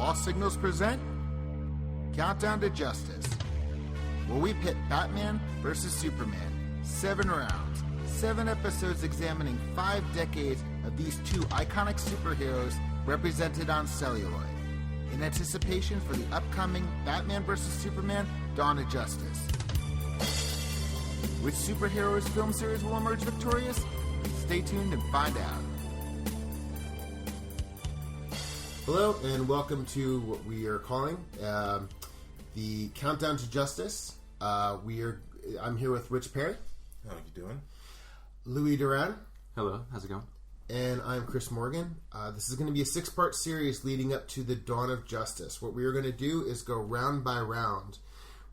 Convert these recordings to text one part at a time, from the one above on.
Lost Signals present Countdown to Justice, where we pit Batman versus Superman. 7 rounds, 7 episodes examining 5 decades of these two iconic superheroes represented on celluloid, in anticipation for the upcoming Batman vs. Superman Dawn of Justice. Which superheroes film series will emerge victorious? Stay tuned and find out. Hello and welcome to what we are calling the Countdown to Justice. I'm here with Rich Perry. How you doing? Louis Duran. Hello, how's it going? And I'm Chris Morgan. This is going to be a 6-part series leading up to the Dawn of Justice. What we are going to do is go round by round.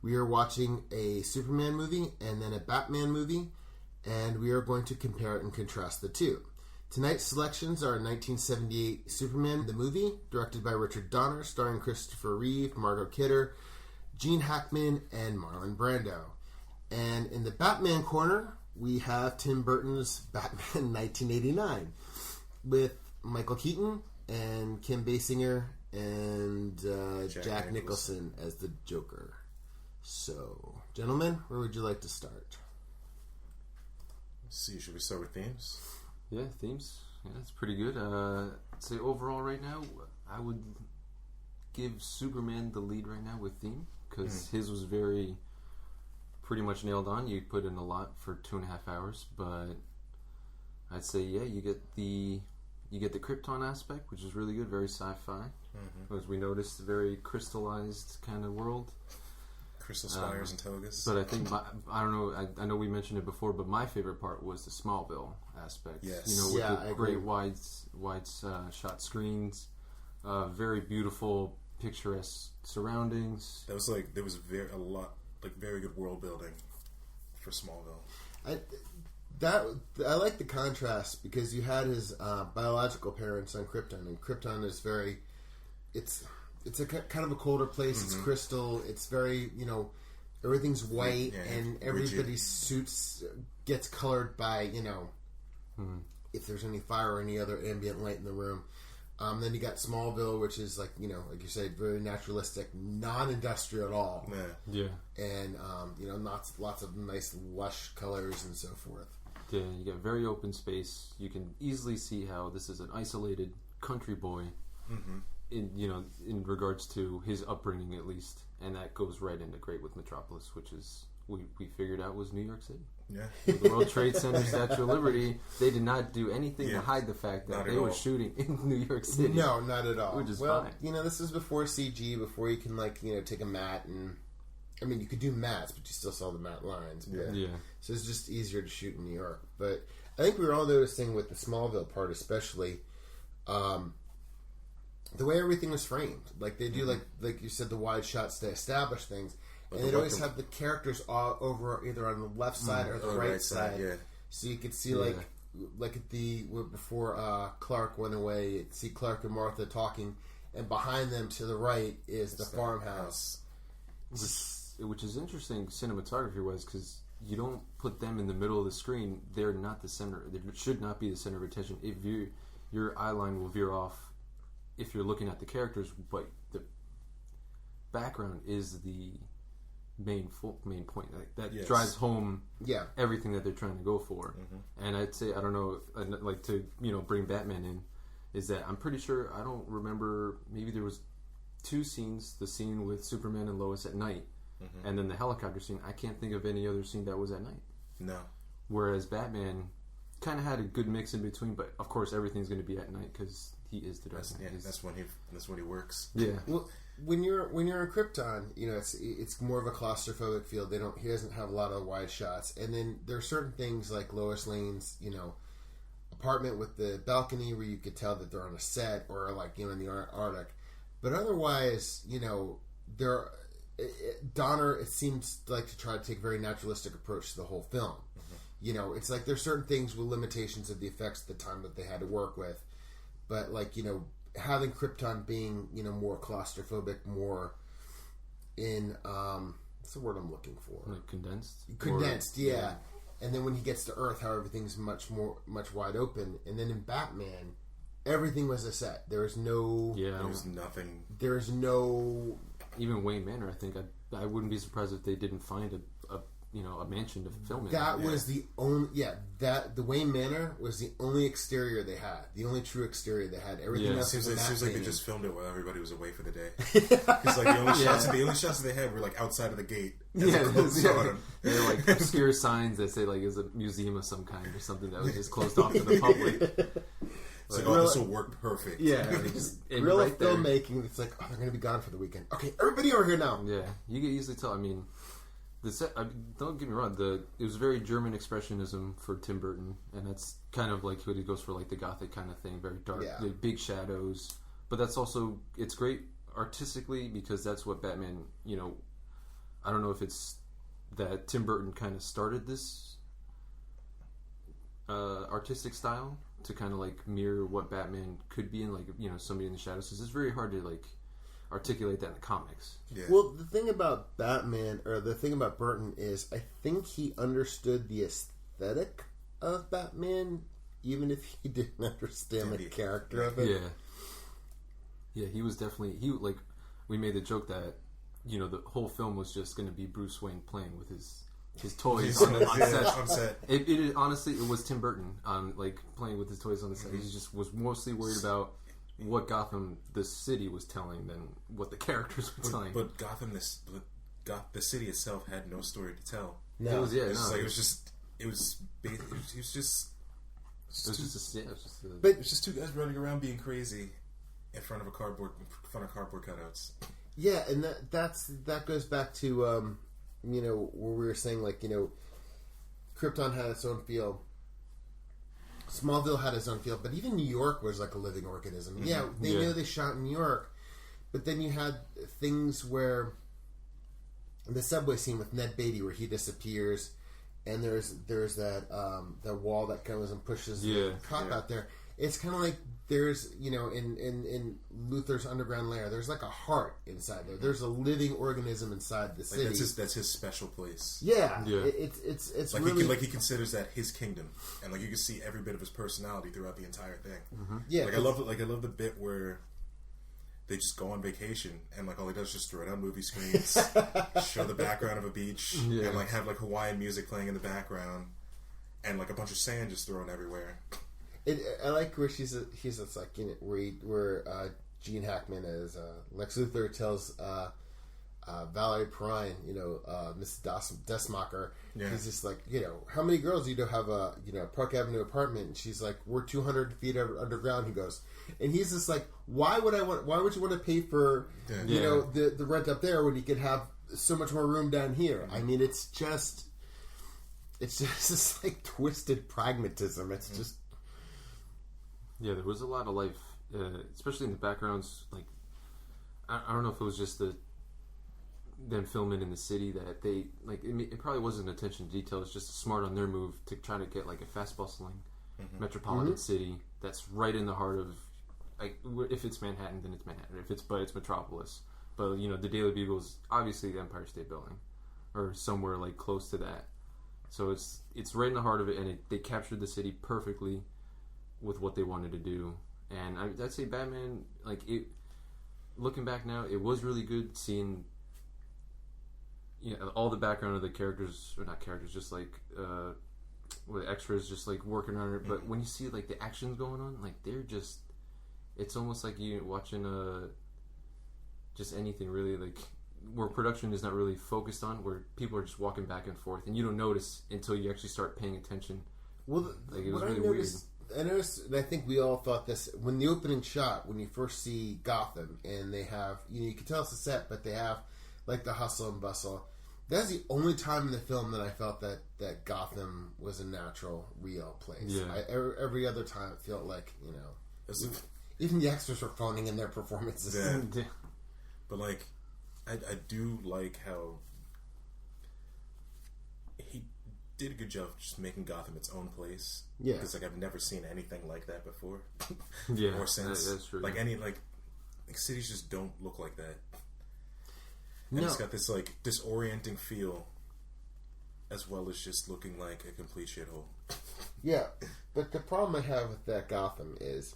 We are watching a Superman movie and then a Batman movie, and we are going to compare and contrast the two. Tonight's selections are 1978 Superman, the movie, directed by Richard Donner, starring Christopher Reeve, Margot Kidder, Gene Hackman, and Marlon Brando. And in the Batman corner, we have Tim Burton's Batman 1989 with Michael Keaton and Kim Basinger and Jack Nicholson as the Joker. So, gentlemen, where would you like to start? Let's see, should we start with themes? Yeah, themes. Yeah, that's pretty good. I'd say overall right now, I would give Superman the lead right now with theme, because his was pretty much nailed on. You put in a lot for 2.5 hours, but I'd say you get the Krypton aspect, which is really good, very sci-fi. As we noticed, a very crystallized kind of world. Crystal spires and togas. But I think I don't know. I know we mentioned it before, but my favorite part was the Smallville aspect. Yes, with the great wide shot screens, very beautiful, picturesque surroundings. There was very good world building for Smallville. I like the contrast because you had his biological parents on Krypton, and Krypton is it's a kind of a colder place. It's crystal. It's very, everything's white, and everybody's suits gets colored by, if there's any fire or any other ambient light in the room. Then you got Smallville, which is like you said, very naturalistic, non-industrial at all. Yeah. And lots of nice lush colors and so forth. Yeah, you get very open space. You can easily see how this is an isolated country boy. In regards to his upbringing, at least, and that goes right into great with Metropolis, which is we figured out was New York City. Yeah, the World Trade Center, Statue of Liberty. They did not do anything to hide the fact that they were shooting in New York City. No, not at all. Which is fine. This is before CG, before you can take a mat and. I mean, you could do mats, but you still saw the matte lines. Yeah. So it's just easier to shoot in New York. But I think we were all noticing with the Smallville part, especially. The way everything was framed, like they do, like you said, the wide shots to establish things, and they'd always have the characters all over either on the left side or the right side. Yeah. So you could see like at the before Clark went away, you'd see Clark and Martha talking, and behind them to the right is the farmhouse, which is interesting cinematography wise, because you don't put them in the middle of the screen. They're not the center. They should not be the center of attention. If your eye line will veer off. If you're looking at the characters, but the background is the main point that drives home everything that they're trying to go for. And I'd say, I don't know, I'd like to bring Batman in, is that I'm pretty sure, I don't remember, maybe there was 2 scenes, the scene with Superman and Lois at night, and then the helicopter scene. I can't think of any other scene that was at night. No. Whereas Batman kind of had a good mix in between, but of course everything's going to be at night because he is the Dark Knight. That's when he works. Yeah. Well, when you're in Krypton, it's more of a claustrophobic field. He doesn't have a lot of wide shots, and then there are certain things like Lois Lane's apartment with the balcony where you could tell that they're on a set or in the Arctic, but otherwise Donner, it seems like to try to take a very naturalistic approach to the whole film. It's like there's certain things with limitations of the effects at the time that they had to work with. But, having Krypton being, more claustrophobic, more in, what's the word I'm looking for? Like condensed? Condensed, yeah. And then when he gets to Earth, how everything's much wide open. And then in Batman, everything was a set. There was no. Yeah, There was nothing. There is no. even Wayne Manor. I think I wouldn't be surprised if they didn't find a mansion to film it. That was the only. Yeah, the Wayne Manor was the only exterior they had. The only true exterior they had. Everything else Seems was like they just filmed it while everybody was away for the day. Because like the only shots that they had were like outside of the gate. They're like obscure signs that say like it's a museum of some kind or something that was just closed off to the public. It's like, oh, this will work perfect. Yeah, real right there. filmmaking. It's like, oh, they're going to be gone for the weekend. Okay, everybody over here now. Yeah, you can easily tell. I mean, don't get me wrong. It was very German expressionism for Tim Burton, and that's kind of like what he goes for, like the Gothic kind of thing, very dark, the big shadows. But that's also it's great artistically because that's what Batman. I don't know if it's that Tim Burton kind of started this artistic style to kind of like mirror what Batman could be in, like somebody in the shadows. Because it's very hard to like articulate that in the comics. Yeah. Well, the thing about Batman, or the thing about Burton, is I think he understood the aesthetic of Batman, even if he didn't understand the character of it. Yeah, he was definitely we made the joke that the whole film was just going to be Bruce Wayne playing with his toys on set. It honestly, it was Tim Burton playing with his toys on the set. He just was mostly worried about what Gotham, the city, was telling than what the characters were telling. But Gotham, the city itself had no story to tell. No, it was just two guys running around being crazy in front of cardboard cutouts. Yeah, and that goes back to where we were saying Krypton had its own feel. Smallville had its own feel, but even New York was like a living organism. Mm-hmm. Yeah, they knew they shot in New York, but then you had things where the subway scene with Ned Beatty where he disappears, and there's that the wall that goes and pushes the cop out there. It's kind of like there's in Luthor's underground lair, there's like a heart inside there. There's a living organism inside the city. That's his special place. Yeah. It's like really he considers that his kingdom, and like you can see every bit of his personality throughout the entire thing. Mm-hmm. Yeah, I love the bit where they just go on vacation and like all he does is just throw it on movie screens, show the background of a beach, and like have like Hawaiian music playing in the background, and like a bunch of sand just thrown everywhere. I like where he's like where Gene Hackman as Lex Luthor tells Valerie Perrine, Mrs. Desmacher, he's just like, how many girls do you have a Park Avenue apartment? And she's like, we're 200 feet underground. He goes, and he's just like, why would you want to pay for the rent up there when you could have so much more room down here? I mean, it's just this like twisted pragmatism. It's just. Yeah, there was a lot of life, especially in the backgrounds. Like, I don't know if it was just them filming in the city that they like. It probably wasn't attention to detail. It's just smart on their move to try to get like a fast bustling metropolitan city that's right in the heart of. Like, if it's Manhattan, then it's Manhattan. It's Metropolis. But the Daily Bugle is obviously the Empire State Building, or somewhere like close to that. So it's right in the heart of it, and they captured the city perfectly with what they wanted to do. And I'd say Batman, looking back now, it was really good seeing all the background of the characters, or not characters, just like with extras just like working on it. But when you see like the actions going on, like they're just, it's almost like you watching just anything really, like where production is not really focused on, where people are just walking back and forth and you don't notice until you actually start paying attention. Well, it was really weird. I noticed, and I think we all thought this, when the opening shot, when you first see Gotham, and they have, you can tell it's a set, but they have, like, the hustle and bustle. That's the only time in the film that I felt that Gotham was a natural, real place. Yeah. Every other time it felt like, even the extras were phoning in their performances. Yeah. But, like, I do like how he did a good job of just making Gotham its own place. Yeah, because like I've never seen anything like that before. Yeah, or since. That's true. Like any cities just don't look like that. And it's got this like disorienting feel, as well as just looking like a complete shithole. Yeah, but the problem I have with that Gotham is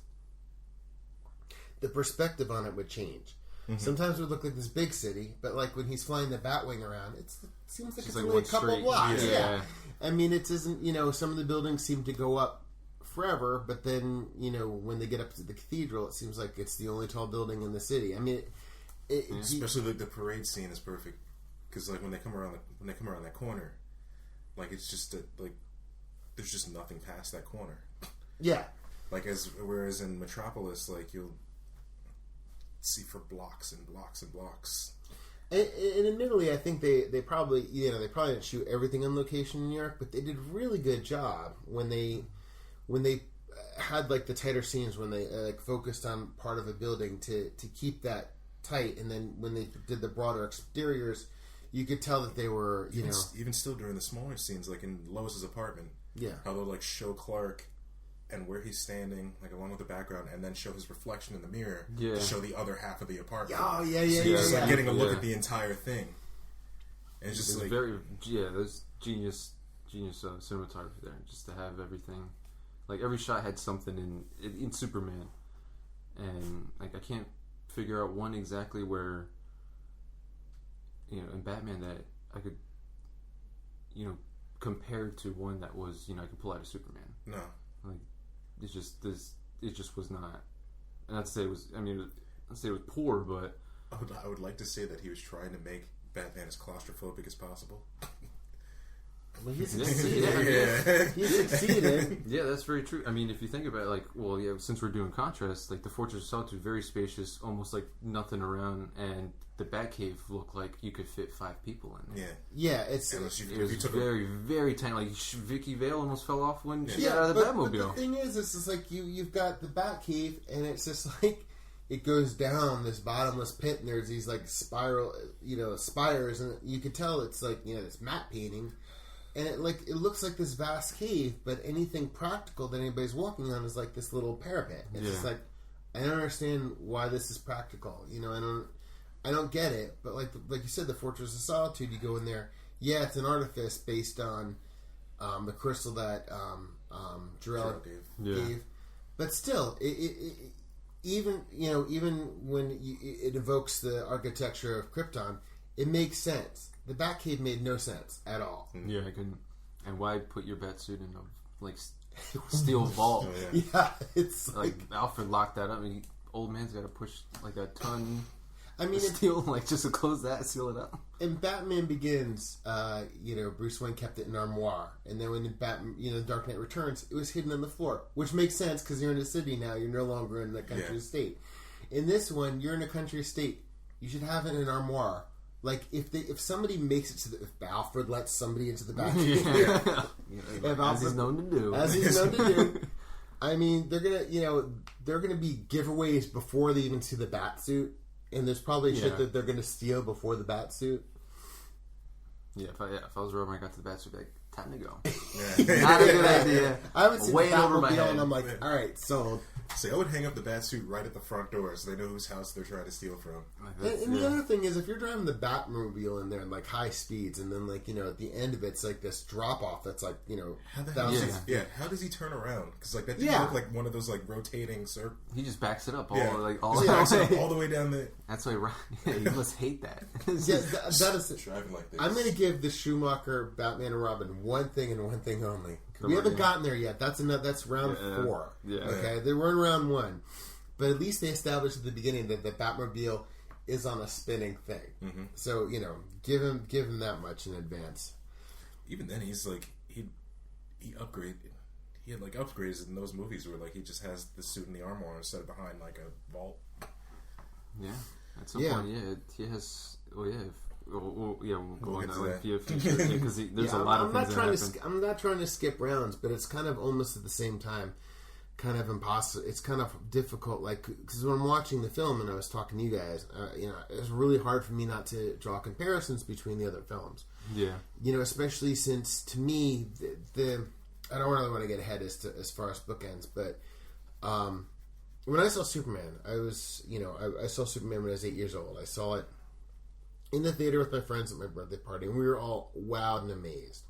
the perspective on it would change. Mm-hmm. Sometimes it would look like this big city, but like when he's flying the Batwing around, it seems like it's like only a one couple straight- blocks. yeah. I mean, it isn't, you know, some of the buildings seem to go up forever, but then, you know, when they get up to the cathedral, it seems like it's the only tall building in the city. I mean, especially like the parade scene is perfect because like when they come around that corner, like it's just like there's just nothing past that corner. Yeah. Like whereas in Metropolis, like you'll see for blocks and blocks and blocks. And admittedly, I think they probably didn't shoot everything on location in New York, but they did a really good job when they had like the tighter scenes when they like focused on part of a building to keep that tight, and then when they did the broader exteriors, you could tell that they were even still during the smaller scenes, like in Lois's apartment, how they'll like show Clark and where he's standing, like along with the background, and then show his reflection in the mirror to show the other half of the apartment. Oh yeah, so you're just like getting a look at the entire thing. And it's just like there's genius cinematography there, just to have everything. Like every shot had something in Superman, and like I can't figure out one exactly where, you know, in Batman that I could, you know, compare to one that was, you know, I could pull out of Superman. No, like it just was not. And I'd say it was. I mean, I'd say it was poor, but I would like to say that he was trying to make Batman as claustrophobic as possible. Well, he succeeded. He succeeded. Yeah, that's very true. I mean, if you think about it, like, well, yeah, since we're doing contrast, like the Fortress of Solitude, very spacious, almost like nothing around, and the Batcave looked like you could fit 5 people in there. Yeah, it was very, very tiny. Like Vicky Vale almost fell off when she got out of the Batmobile. But the thing is, it's just like you've got the Batcave, and it's just like it goes down this bottomless pit, and there's these like spiral, you know, spires, and you could tell it's like, you know, this matte painting. And it looks like this vast cave, but anything practical that anybody's walking on is like this little parapet. It's just like, I don't understand why this is practical. You know, I don't get it. But like you said, the Fortress of Solitude, you go in there. Yeah, it's an artifice based on the crystal that Jor-El gave. But still, even when it evokes the architecture of Krypton, it makes sense. The Batcave made no sense at all. Yeah, I couldn't. And why put your Batsuit in a like steel vault? Yeah, it's like Alfred locked that up. I mean, old man's got to push like a ton. I mean, steel like just to close that, seal it up. In Batman Begins, Bruce Wayne kept it in armoire, and then when Dark Knight Returns, it was hidden on the floor, which makes sense because you're in a city now. You're no longer in the country estate. In this one, you're in a country estate. You should have it in an armoire. Like if somebody makes it to if Alfred lets somebody into the back, as he's known to do, I mean they're gonna be giveaways before they even see the Batsuit, and there's probably shit that they're gonna steal before the Batsuit. Yeah, if I was Roman, I got to the Batsuit, like time to go. Not a good idea. I haven't seen way the over my Batmobile, head, and I'm like, all right, sold. So I would hang up the Batsuit right at the front door so they know whose house they're trying to steal from. And the other thing is, if you're driving the Batmobile in there in like high speeds, and then like at the end of it's like this drop off that's like thousands. How does he turn around? Because like that didn't look like one of those like rotating circles. He just backs it up all the way down the. That's why you must hate that. That is driving like this. I'm going to give the Schumacher Batman and Robin one thing and one thing only. We haven't gotten there yet. That's round 4. Yeah. Okay, they were in round 1, but at least they established at the beginning that the Batmobile is on a spinning thing. Mm-hmm. So give him that much in advance. Even then, he's like he upgraded. He had like upgrades in those movies where like he just has the suit and the armor and set it behind like a vault. Yeah, at some point, he has. Oh yeah. We'll go on that way because there's a lot of things I'm not trying to skip rounds, but it's kind of almost at the same time kind of impossible. It's kind of difficult, like, because when I'm watching the film and I was talking to you guys, it's really hard for me not to draw comparisons between the other films. Yeah. Especially since, to me, the I don't really want to get ahead as far as bookends, but when I saw Superman, I saw Superman when I was 8 years old. I saw it in the theater with my friends at my birthday party, and we were all wowed and amazed.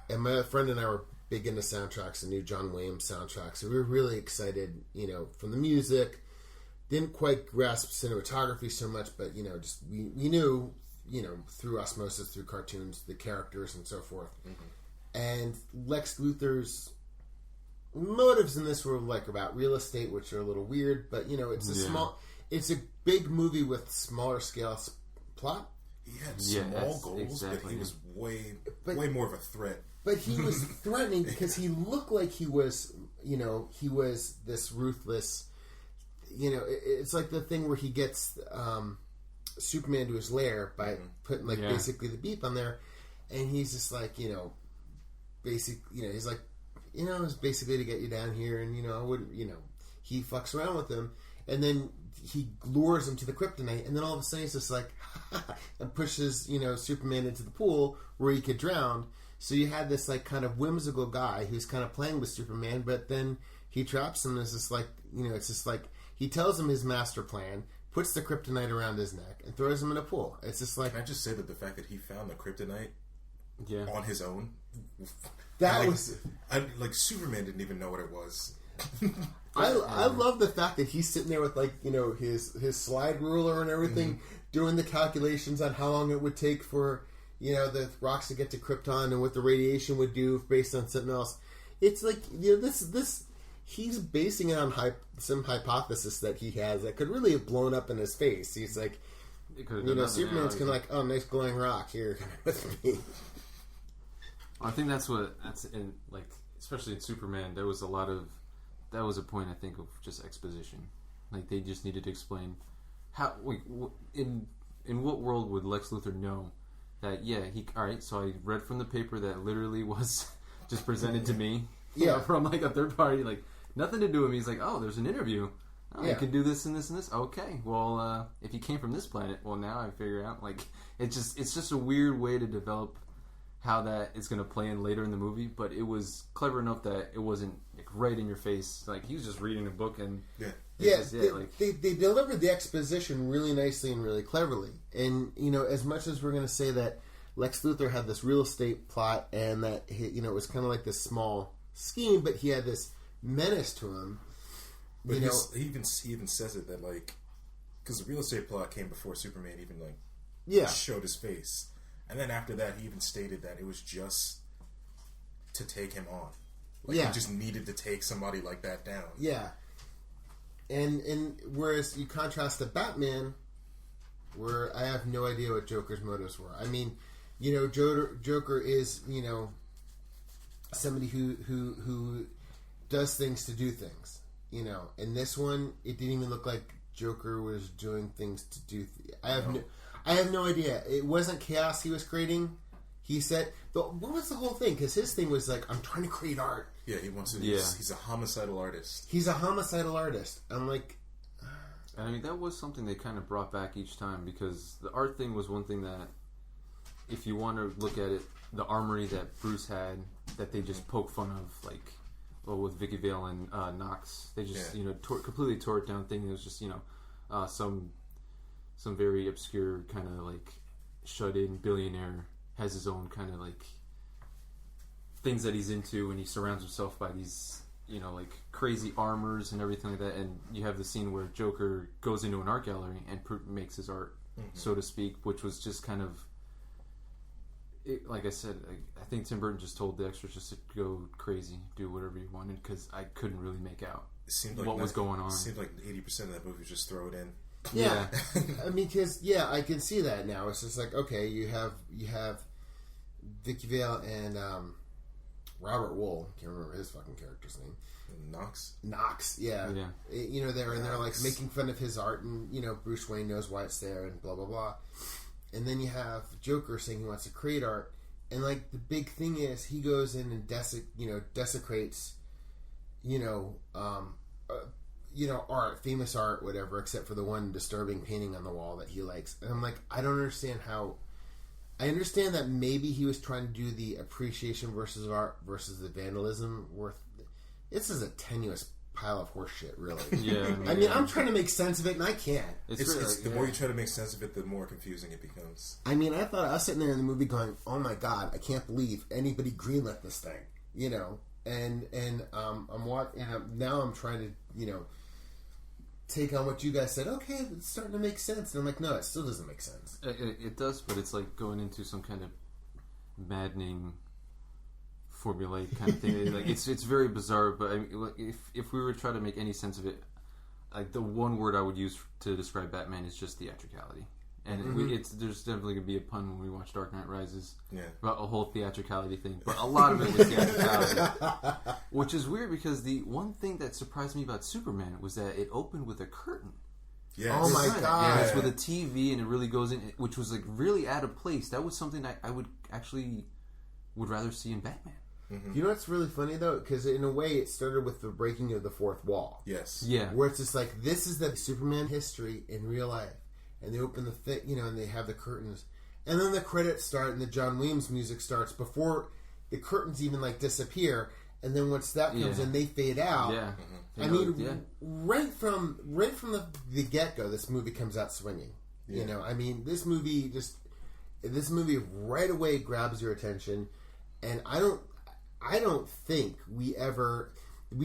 And my friend and I were big into soundtracks, the new John Williams soundtrack, so we were really excited, from the music, didn't quite grasp cinematography so much, but just we knew through osmosis, through cartoons, the characters and so forth. And Lex Luthor's motives in this were like about real estate, which are a little weird, but it's a big movie with smaller scale plot. He had small goals, but he was way more of a threat. But he was threatening because he looked like he was this ruthless. It's like the thing where he gets Superman to his lair by putting basically the beep on there, and he's just like he's like it's basically to get you down here, and I wouldn't he fucks around with him, and then he lures him to the kryptonite, and then all of a sudden he's just like and pushes Superman into the pool where he could drown. So you had this like kind of whimsical guy who's kind of playing with Superman, but then he traps him. And it's just like it's just like he tells him his master plan, puts the kryptonite around his neck, and throws him in a pool. It's just like, can I just say that the fact that he found the kryptonite on his own, Superman didn't even know what it was. I love the fact that he's sitting there with his slide ruler and everything, doing the calculations on how long it would take for the rocks to get to Krypton and what the radiation would do based on something else. It's like this he's basing it on some hypothesis that he has that could really have blown up in his face. He's like, Superman's kind of like, oh, nice glowing rock here with me. I think that's in especially in Superman. That was a point I think of just exposition. Like they just needed to explain how in what world would Lex Luthor know that all right, so I read from the paper that literally was just presented to me from like a third party, like nothing to do with me. He's like, oh, there's an interview. Oh, you can do this and this and this. Okay, well, if you came from this planet, well, now I figure out like it's just a weird way to develop how that is going to play in later in the movie. But it was clever enough that it wasn't like right in your face. Like he was just reading a book and they delivered the exposition really nicely and really cleverly. And as much as we're going to say that Lex Luthor had this real estate plot and that it was kind of like this small scheme, but he had this menace to him. But he even says it that like because the real estate plot came before Superman even showed his face, and then after that he even stated that it was just to take him on. He just needed to take somebody like that down. Yeah. And whereas you contrast to Batman, where I have no idea what Joker's motives were. I mean, Joker is somebody who does things to do things. In this one, it didn't even look like Joker was doing things to do. I have no idea. It wasn't chaos he was creating. He said, what was the whole thing? Because his thing was like, I'm trying to create art. Yeah, he wants to. Yeah. He's a homicidal artist. He's a homicidal artist. I'm like... I mean, that was something they kind of brought back each time, because the art thing was one thing that, if you want to look at it, the armory that Bruce had, that they just poke fun of, like, with Vicky Vale and Knox, they just, completely tore it down, thinking it was just, some very obscure kind of, like, shut-in billionaire has his own kind of, like, things that he's into, and he surrounds himself by these, like crazy armors and everything like that. And you have the scene where Joker goes into an art gallery and makes his art, so to speak, which was just kind of, like I said, I think Tim Burton just told the extras just to go crazy, do whatever you wanted, because I couldn't really make out what was going on. It seemed like 80% of that movie was just throw it in. Yeah. I mean, because I can see that now. It's just like, okay, you have Vicky Vale and Robert Wool, can't remember his fucking character's name. Knox, yeah. They're like making fun of his art, and Bruce Wayne knows why it's there, and blah blah blah. And then you have Joker saying he wants to create art, and like the big thing is he goes in and desecrates, art, famous art, whatever, except for the one disturbing painting on the wall that he likes. And I'm like, I don't understand how. I understand that maybe he was trying to do the appreciation versus art versus the vandalism. This is a tenuous pile of horse shit, really. Yeah. I mean, I'm trying to make sense of it, and I can't. The more you try to make sense of it, the more confusing it becomes. I mean, I was sitting there in the movie going, "Oh my god, I can't believe anybody greenlit this thing," And I'm watching. Now I'm trying to take on what you guys said. Okay, it's starting to make sense. And I'm like, no, it still doesn't make sense. It does, but it's like going into some kind of maddening formulaic kind of thing. Like it's very bizarre. But I mean, if we were to try to make any sense of it, like the one word I would use to describe Batman is just theatricality. And there's definitely going to be a pun when we watch Dark Knight Rises about a whole theatricality thing. But a lot of it was theatricality. Which is weird because the one thing that surprised me about Superman was that it opened with a curtain. Yes. Oh my god! Yeah, it's with a TV and it really goes in, which was like really out of place. That was something I would rather see in Batman. Mm-hmm. You know what's really funny though? Because in a way, it started with the breaking of the fourth wall. Yes. Yeah. Where it's just like, this is the Superman history in real life. And they open the thing, and they have the curtains. And then the credits start and the John Williams music starts before the curtains even like disappear. And then once that comes in, they fade out. Yeah. I mean, right from the get-go, this movie comes out swinging. Yeah. You know, I mean, this movie right away grabs your attention. And I don't think we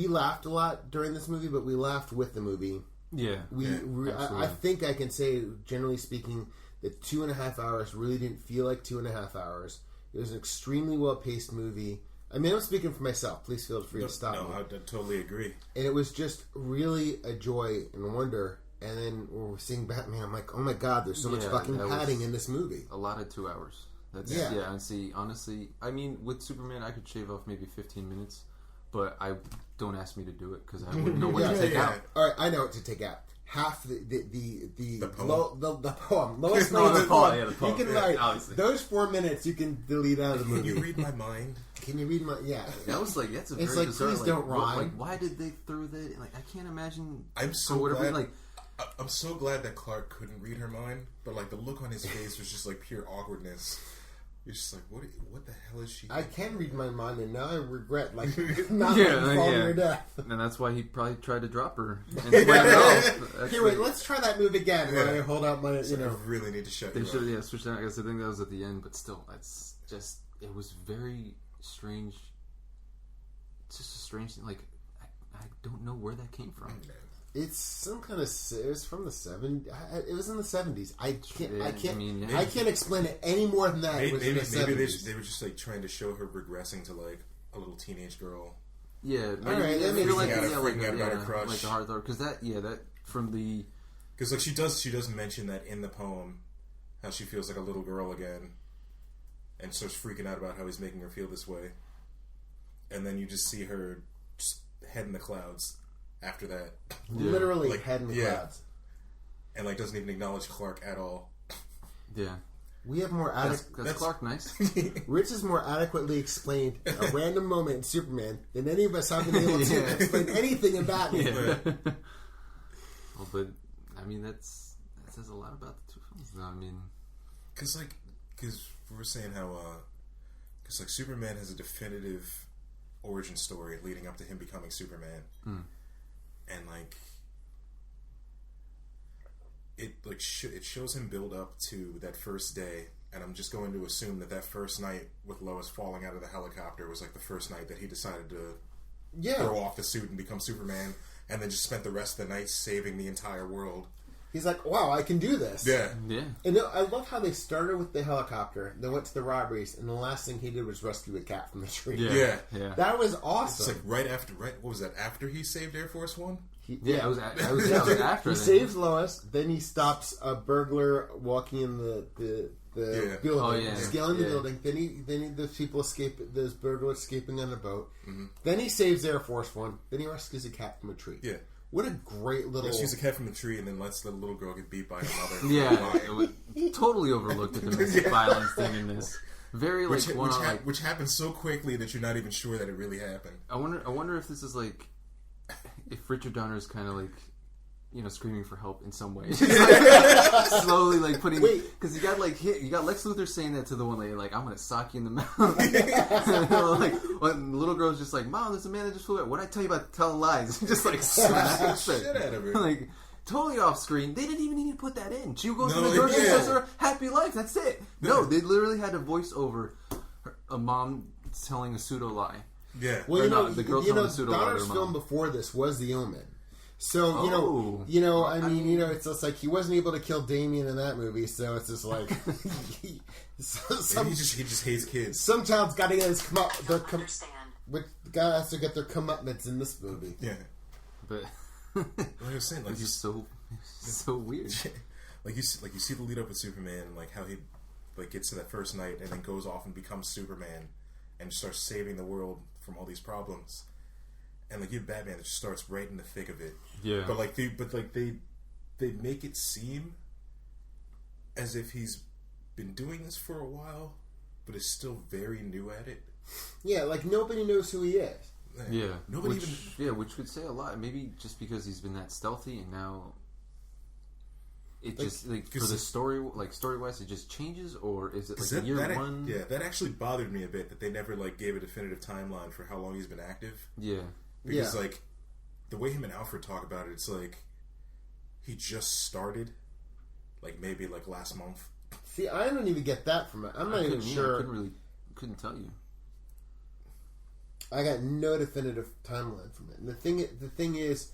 laughed a lot during this movie, but we laughed with the movie. Yeah. I think I can say, generally speaking, that 2.5 hours really didn't feel like 2.5 hours. It was an extremely well-paced movie. I mean, I'm speaking for myself. Please feel free to stop me. No, I totally agree. And it was just really a joy and wonder. And then when we're seeing Batman, I'm like, oh my god, there's so much fucking padding in this movie. A lot of 2 hours. And see, honestly, I mean, with Superman, I could shave off maybe 15 minutes. But don't ask me to do it because I wouldn't know what to take out. All right, I know what to take out. Half the poem. The poem. Lowest the poem. The poem. You can write those 4 minutes. You can delete out of the movie. Can you read my mind? Can you read my? Yeah. That was like that's a very like bizarre. Please don't rhyme. Like why did they throw that? Like I can't imagine. I'm so glad that Clark couldn't read her mind, but like the look on his face was just like pure awkwardness. You're just like, what the hell is she doing? I can read my mind, and now I regret not falling her death. And that's why he probably tried to drop her. And it off. Here, wait, let's try that move again. When I hold out my, I really need to shut you should have switched out. I guess I think that was at the end, but still, that's just, it was very strange. It's just a strange thing. Like, I don't know where that came from. It's some kind of. It was from the 70s. It was in the 70s. I can't explain it any more than that. Maybe they were just like trying to show her regressing to like a little teenage girl. Yeah, maybe, all right. Freaking out about her crush, like a hard thought. Because that from the. Because like she does mention that in the poem, how she feels like a little girl again, and starts freaking out about how he's making her feel this way, and then you just see her just head in the clouds. After that, literally like, head in the clouds, and like doesn't even acknowledge Clark at all. Yeah, we have more. That's Clark nice. Rich has more adequately explained a random moment in Superman than any of us have been able to explain anything in Batman. Yeah. Well, but I mean that says a lot about the two films. Though. I mean, because we're saying how because like Superman has a definitive origin story leading up to him becoming Superman. And like it shows him build up to that first day, and I'm just going to assume that first night with Lois falling out of the helicopter was like the first night that he decided to throw off the suit and become Superman, and then just spent the rest of the night saving the entire world. He's like, wow, I can do this. Yeah. And I love how they started with the helicopter, then went to the robberies, and the last thing he did was rescue a cat from the tree. Yeah. That was awesome. It's like what was that, after he saved Air Force One? It was after. He saves Lois, then he stops a burglar walking in the building, scaling the building. Then the people escape. There's burglars escaping on a boat. Mm-hmm. Then he saves Air Force One. Then he rescues a cat from a tree. Yeah. What a great little... Rescues a cat from the tree and then lets the little girl get beat by her mother. Yeah, it was totally overlooked the domestic violence thing in this. Very like which happens so quickly that you're not even sure that it really happened. I wonder if this is like if Richard Donner is kind of like screaming for help in some way, slowly like putting because you got Lex Luthor saying that to the one lady like I'm gonna sock you in the mouth. Like when the little girl's just like, Mom, there's a man that just flew out. What did I tell you about telling lies? Just like smacks shit out of her. Like totally off screen. They didn't even need to put that in. She goes to the door, she says her happy life. That's it. No, they literally had to voice over a mom telling a pseudo lie. Yeah. Well, the girl telling a pseudo lie. Donner's film before this was The Omen. So I mean, it's just like he wasn't able to kill Damien in that movie, so it's just like he just hates kids. Some child's got to get his guy has to get their comeuppance in this movie. Yeah, but like I was saying, like he's so weird. Like you see the lead up with Superman, and like how he like gets to that first night and then goes off and becomes Superman and starts saving the world from all these problems. And like you have Batman that just starts right in the thick of it. Yeah. But they make it seem as if he's been doing this for a while, but is still very new at it. Yeah, like nobody knows who he is. Yeah. Which would say a lot. Maybe just because he's been that stealthy and now it like, just like for the story, like story wise, it just changes, or is it like year one? Yeah, that actually bothered me a bit that they never like gave a definitive timeline for how long he's been active. Yeah. Because, like, the way him and Alfred talk about it, it's like he just started, like, maybe, like, last month. See, I don't even get that from it. I'm not even sure. I couldn't tell you. I got no definitive timeline from it. And the thing is,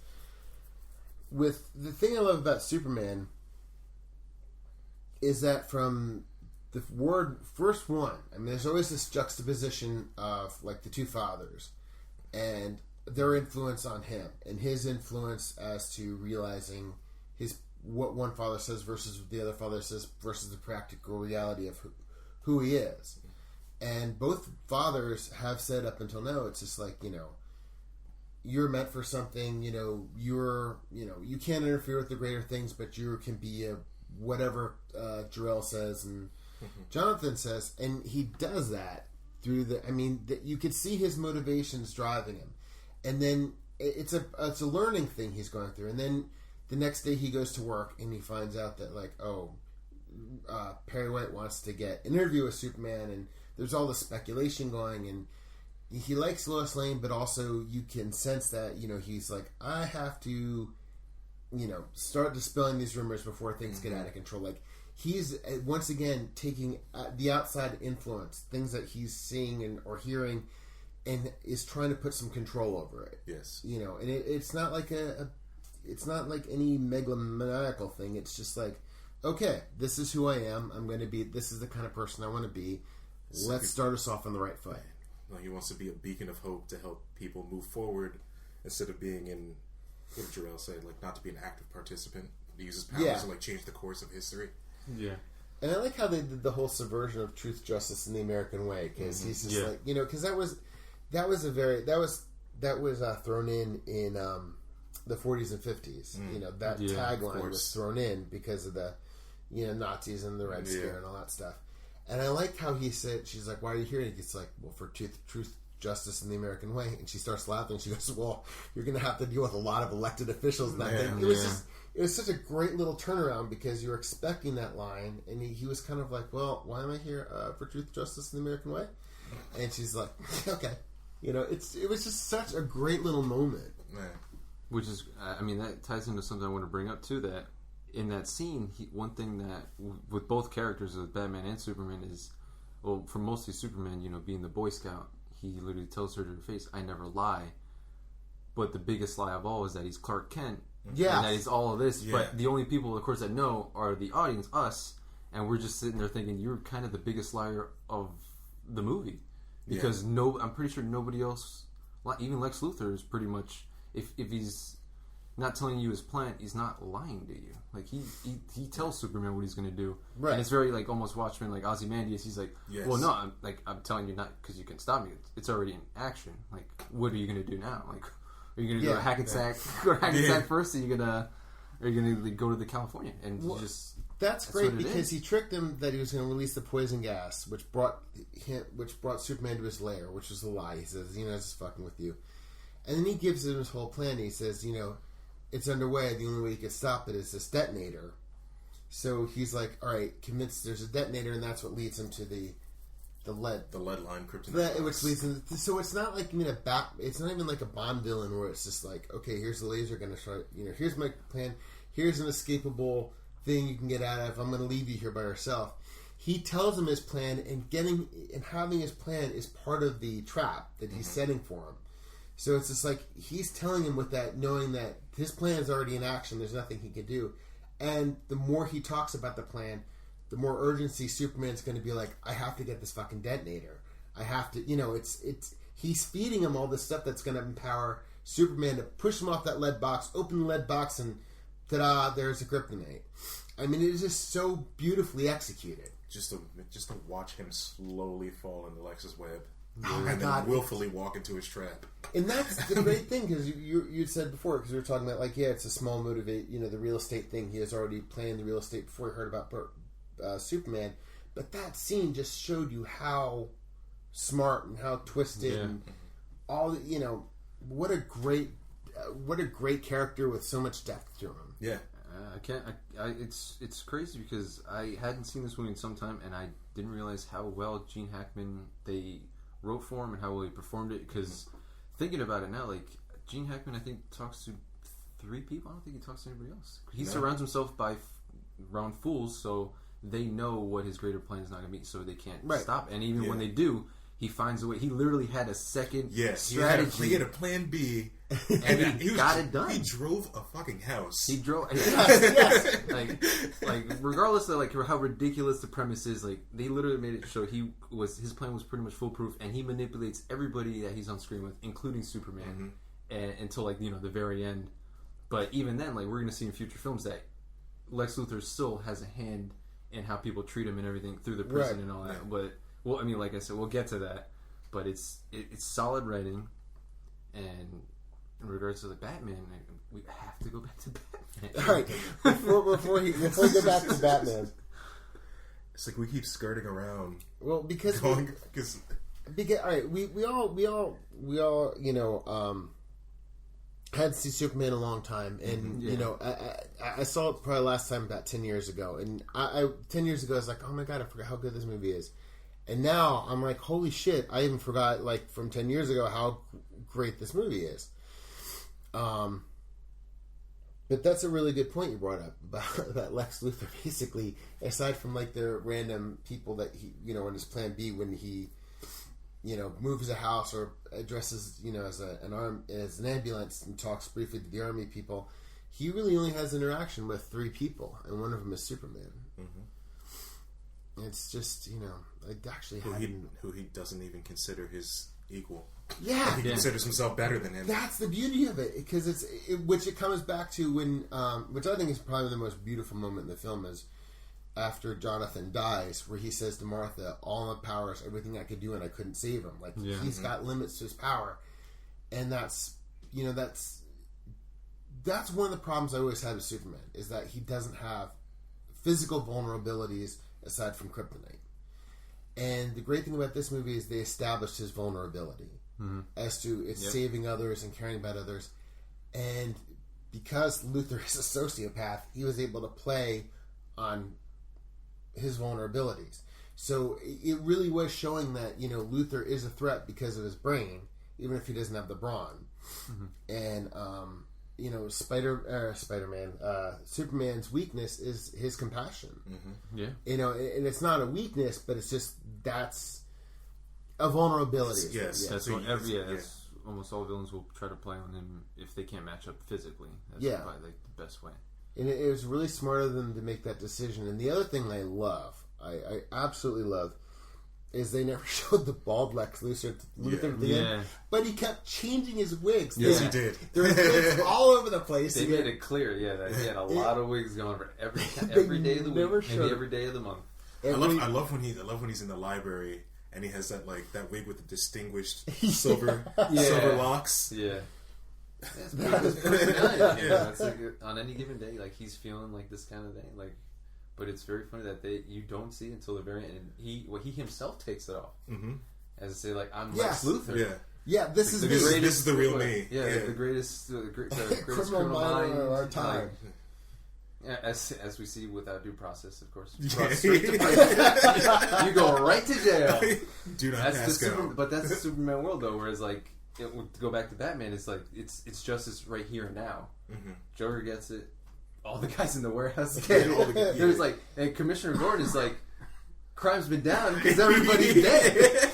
with the thing I love about Superman is that from the first one, I mean, there's always this juxtaposition of, like, the two fathers. And their influence on him and his influence as to realizing what one father says versus what the other father says versus the practical reality of who he is. And both fathers have said up until now, it's just like, you're meant for something, you can't interfere with the greater things, but you can be a whatever Jor-El says and Jonathan says, and he does that through you could see his motivations driving him. And then it's a learning thing he's going through. And then the next day he goes to work and he finds out that Perry White wants to get an interview with Superman, and there's all this speculation going, and he likes Lois Lane, but also you can sense that, he's like, I have to, start dispelling these rumors before things get out of control. Like, he's once again taking the outside influence, things that he's seeing or hearing, and is trying to put some control over it. Yes. And it's not like it's not like any megalomaniacal thing. It's just like, okay, this is who I am. I'm going to be. This is the kind of person I want to be. Let's start us off on the right foot. Like, he wants to be a beacon of hope to help people move forward instead of being in, what did Jor-El say, like, not to be an active participant. He uses powers to like change the course of history. Yeah. And I like how they did the whole subversion of truth, justice, and the American way, because he's just like, because that was thrown in the 40s and 50s. That tagline was thrown in because of the Nazis and the Red Scare and all that stuff. And I like how he said, she's like, why are you here? And he's like, well, for truth, justice, and the American way. And she starts laughing. She goes, well, you're going to have to deal with a lot of elected officials. And it was such a great little turnaround, because you're expecting that line, and he was kind of like, well, why am I here? For truth, justice, and the American way? And she's like, okay. It was just such a great little moment. Man. Which is, that ties into something I want to bring up too, that in that scene, one thing that, with both characters, with Batman and Superman, is, well, for mostly Superman, being the Boy Scout, he literally tells her to her face, I never lie. But the biggest lie of all is that he's Clark Kent. Yeah. And that he's all of this. Yeah. But the only people, of course, that know are the audience, us. And we're just sitting there thinking, you're kind of the biggest liar of the movie. Because I'm pretty sure nobody else, even Lex Luthor, is pretty much, if he's not telling you his plan, he's not lying to you. Like, he tells Superman what he's going to do. Right. And it's very, like, almost Watchmen, like Ozymandias. He's like, well, no, I'm telling you not because you can stop me. It's already in action. Like, what are you going to do now? Like, are you going to go to Hackensack first? Or are you going to go to the California? And that's great, because he tricked him that he was going to release the poison gas, which brought Superman to his lair, which was a lie. He says, I was just fucking with you. And then he gives him his whole plan. He says, it's underway. The only way you can stop it is this detonator. So he's like, all right, convinced there's a detonator, and that's what leads him to the lead line kryptonite. Which leads him. So it's not like it's not even like a Bond villain where it's just like, okay, here's the laser gun to try. Here's my plan. Here's an escapable thing you can get out of. I'm going to leave you here by yourself. He tells him his plan, and having his plan is part of the trap that he's setting for him. So it's just like he's telling him with that, knowing that his plan is already in action. There's nothing he can do. And the more he talks about the plan, the more urgency Superman's going to be like, I have to get this fucking detonator. I have to, he's feeding him all this stuff that's going to empower Superman to push him off that lead box, open the lead box, and ta-da, there's a kryptonite. I mean, it is just so beautifully executed. Just to watch him slowly fall into Lex's web. Oh and then willfully walk into his trap. And that's the great thing, because you said before, because we were talking about, like, yeah, it's a small motivate, the real estate thing. He was already playing the real estate before he heard about Superman. But that scene just showed you how smart and how twisted and all, what a great character with so much depth to him. Yeah. It's crazy because I hadn't seen this movie in some time, and I didn't realize how well Gene Hackman, they wrote for him and how well he performed it. Because thinking about it now, like, Gene Hackman, I think, talks to 3 people. I don't think he talks to anybody else. He surrounds himself by around fools, so they know what his greater plan is not going to be, so they can't stop. And even when they do, he finds a way. He literally had a second strategy. He had a plan B. And he got it done. He drove a fucking house. He drove... like, regardless of, like, how ridiculous the premise is, like, they literally made it show his plan was pretty much foolproof, and he manipulates everybody that he's on screen with, including Superman, until, like, the very end. But even then, like, we're going to see in future films that Lex Luthor still has a hand in how people treat him and everything through the prison and all that. Yeah. But, well, I mean, like I said, we'll get to that. But it's solid writing, and in regards to the Batman, we have to go back to Batman. All right, before we go back to Batman, it's like we keep skirting around. Well, because all right, we all hadn't seen Superman in a long time, and I saw it probably last time about 10 years ago, and 10 years ago I was like, oh my god, I forgot how good this movie is, and now I'm like, holy shit, I even forgot, like, from 10 years ago how great this movie is. But that's a really good point you brought up about that Lex Luthor. Basically, aside from, like, the random people that he, in his plan B, when he, moves a house or addresses, as an ambulance and talks briefly to the army people, he really only has interaction with 3 people, and one of them is Superman. It's just, I actually who he doesn't even consider his equal. Yeah, he considers himself better than him. That's the beauty of it, because which it comes back to when, which I think is probably the most beautiful moment in the film, is after Jonathan dies, where he says to Martha, "All my power is everything I could do, and I couldn't save him." Like, he's got limits to his power, and that's one of the problems I always had with Superman, is that he doesn't have physical vulnerabilities aside from kryptonite. And the great thing about this movie is they established his vulnerability as to its saving others and caring about others. And because Luthor is a sociopath, he was able to play on his vulnerabilities. So it really was showing that, Luthor is a threat because of his brain, even if he doesn't have the brawn. And, Superman's weakness is his compassion. Yeah. And it's not a weakness, but it's just, that's a vulnerability. Yes. That's what that's almost all villains will try to play on him if they can't match up physically. That's probably, like, the best way. And it was really smart of them to make that decision. And the other thing I love, I absolutely love, is they never showed the bald Lex Luthor at the end, but he kept changing his wigs. Yes, he did. There was wigs all over the place. They made it clear, that he had a lot of wigs going for every day of the week, maybe every day of the month. I love when he's in the library and he has that wig with the distinguished silver locks. Yeah. That's part of his personality. That's like, on any given day, like, he's feeling like this kind of day, like. But it's very funny that you don't see it until the very end. And he himself takes it off, as I say, like, I'm Lex Luthor. Yeah. This is the real me. The greatest criminal mind of our time. As we see, without due process, of course. Straight to prison. You go right to jail. Do not pass go. But that's the Superman world, though. Whereas, like, to go back to Batman, it's like it's justice right here and now. Joker gets it. All the guys in the warehouse get it. There's like, and Commissioner Gordon is like, crime's been down because everybody's dead.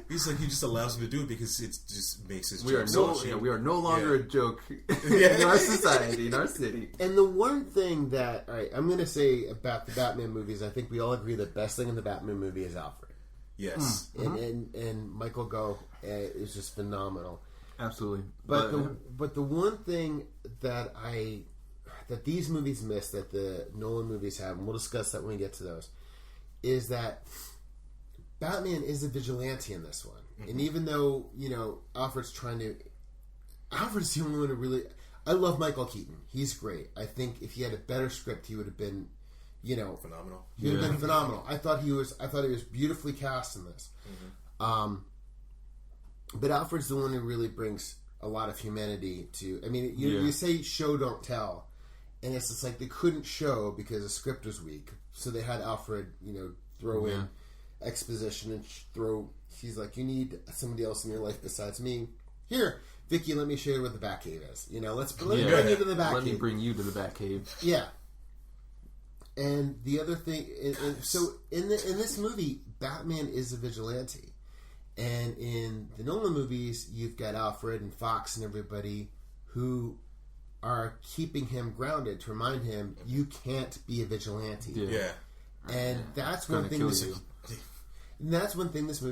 He's like, he just allows him to do it because it just makes his we joke are so no, cheap. yeah, we are no longer a joke Yeah. in our society, in our city. And the one thing that, all right, I'm going to say about the Batman movies, I think we all agree the best thing in the Batman movie is Alfred. Yes. And Michael Gough is just phenomenal. Absolutely. But the one thing that these movies miss that the Nolan movies have, and we'll discuss that when we get to those, is that Batman is a vigilante in this one. Mm-hmm. And even though, Alfred's the only one who really... I love Michael Keaton. He's great. I think if he had a better script, he would have been, phenomenal. He would have been phenomenal. I thought he was beautifully cast in this. Mm-hmm. But Alfred's the one who really brings a lot of humanity to... I mean, you say show, don't tell. And it's just like they couldn't show because the script was weak. So they had Alfred, throw in exposition and he's like, you need somebody else in your life besides me. Here, Vicky, let me show you where the Batcave is. Let me bring you to the Batcave. Let me bring you to the Batcave. Yeah. And the other thing, so in this movie, Batman is a vigilante. And in the Nolan movies, you've got Alfred and Fox and everybody who are keeping him grounded to remind him you can't be a vigilante. Yeah. And that's one thing. That's one thing this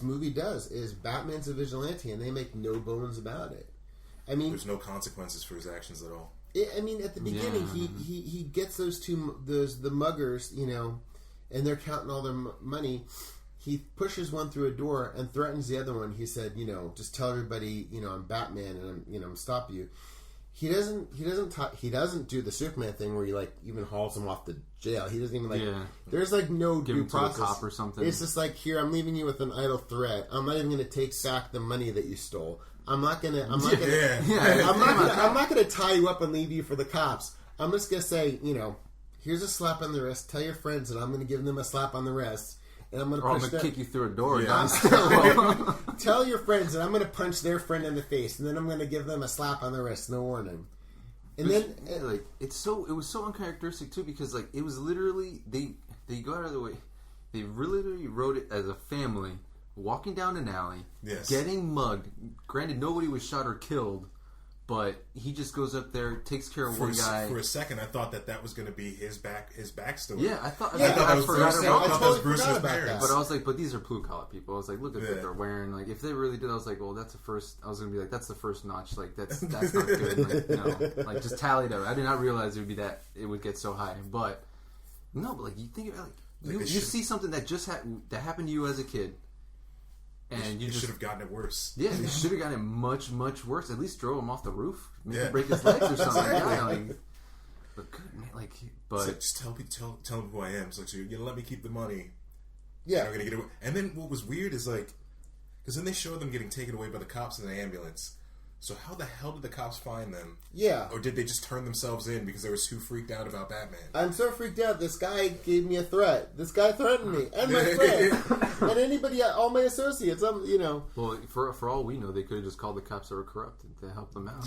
movie does is Batman's a vigilante, and they make no bones about it. I mean, there's no consequences for his actions at all. At the beginning, he gets the muggers, and they're counting all their money. He pushes one through a door and threatens the other one. He said, just tell everybody, I'm Batman and I'm stop you. He doesn't do the Superman thing where he even hauls him off the jail. He doesn't even there's no give due him process. to a cop or something. It's just like, here, I'm leaving you with an idle threat. I'm not even going to take back the money that you stole. I'm not gonna tie you up and leave you for the cops. I'm just gonna say, here's a slap on the wrist. Tell your friends that I'm gonna give them a slap on the wrist, and I'm gonna kick you through a door. Yeah. Tell your friends that I'm gonna punch their friend in the face, and then I'm gonna give them a slap on the wrist, no warning. And it was so uncharacteristic too, because it was literally they go out of their way. They literally wrote it as a family walking down an alley, getting mugged. Granted, nobody was shot or killed, but he just goes up there, takes care of one guy. For a second, I thought that was going to be his backstory. Yeah, I thought that was Bruce's parents. But I was like, but these are blue collar people. I was like, look at what they're wearing. Like, if they really did, I was like, well, that's the first. I was going to be like, that's the first notch. Like, that's not good. Like, just tallied up. I did not realize it would be that it would get so high. But no, but you think about you see something that just that happened to you as a kid. And you should have gotten it worse. Yeah, they should have gotten it much, much worse. At least throw him off the roof, maybe break his legs or something. Exactly. But good man, just tell him who I am. It's like, so you're gonna let me keep the money. Yeah, I'm gonna get away. And then what was weird is because then they showed them getting taken away by the cops in an ambulance. So how the hell did the cops find them? Yeah. Or did they just turn themselves in because they were too freaked out about Batman? I'm so freaked out. This guy gave me a threat. This guy threatened me. And my friend. And anybody, all my associates, Well, for all we know, they could have just called the cops that were corrupted to help them out.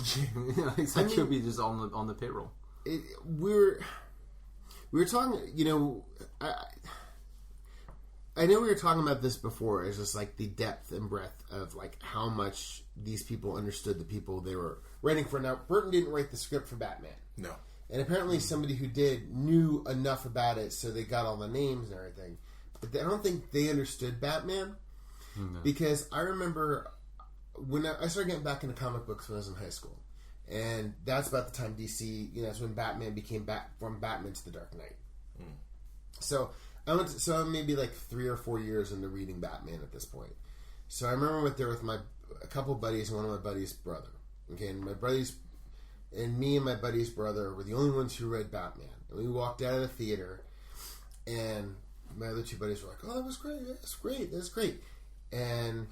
He'll be just on the payroll. We were talking, I know we were talking about this before. It's just the depth and breadth of how much these people understood the people they were writing for. Now, Burton didn't write the script for Batman. No. And apparently somebody who did knew enough about it, so they got all the names and everything. But I don't think they understood Batman. No. Because I remember when I started getting back into comic books when I was in high school. And that's about the time DC, that's when Batman became from Batman to the Dark Knight. Mm. So I'm maybe 3 or 4 years into reading Batman at this point. So I remember I went there with a couple buddies and one of my buddies' brother. Okay, and me and my buddy's brother were the only ones who read Batman. And we walked out of the theater, and my other two buddies were like, "Oh, that was great! That's great!" And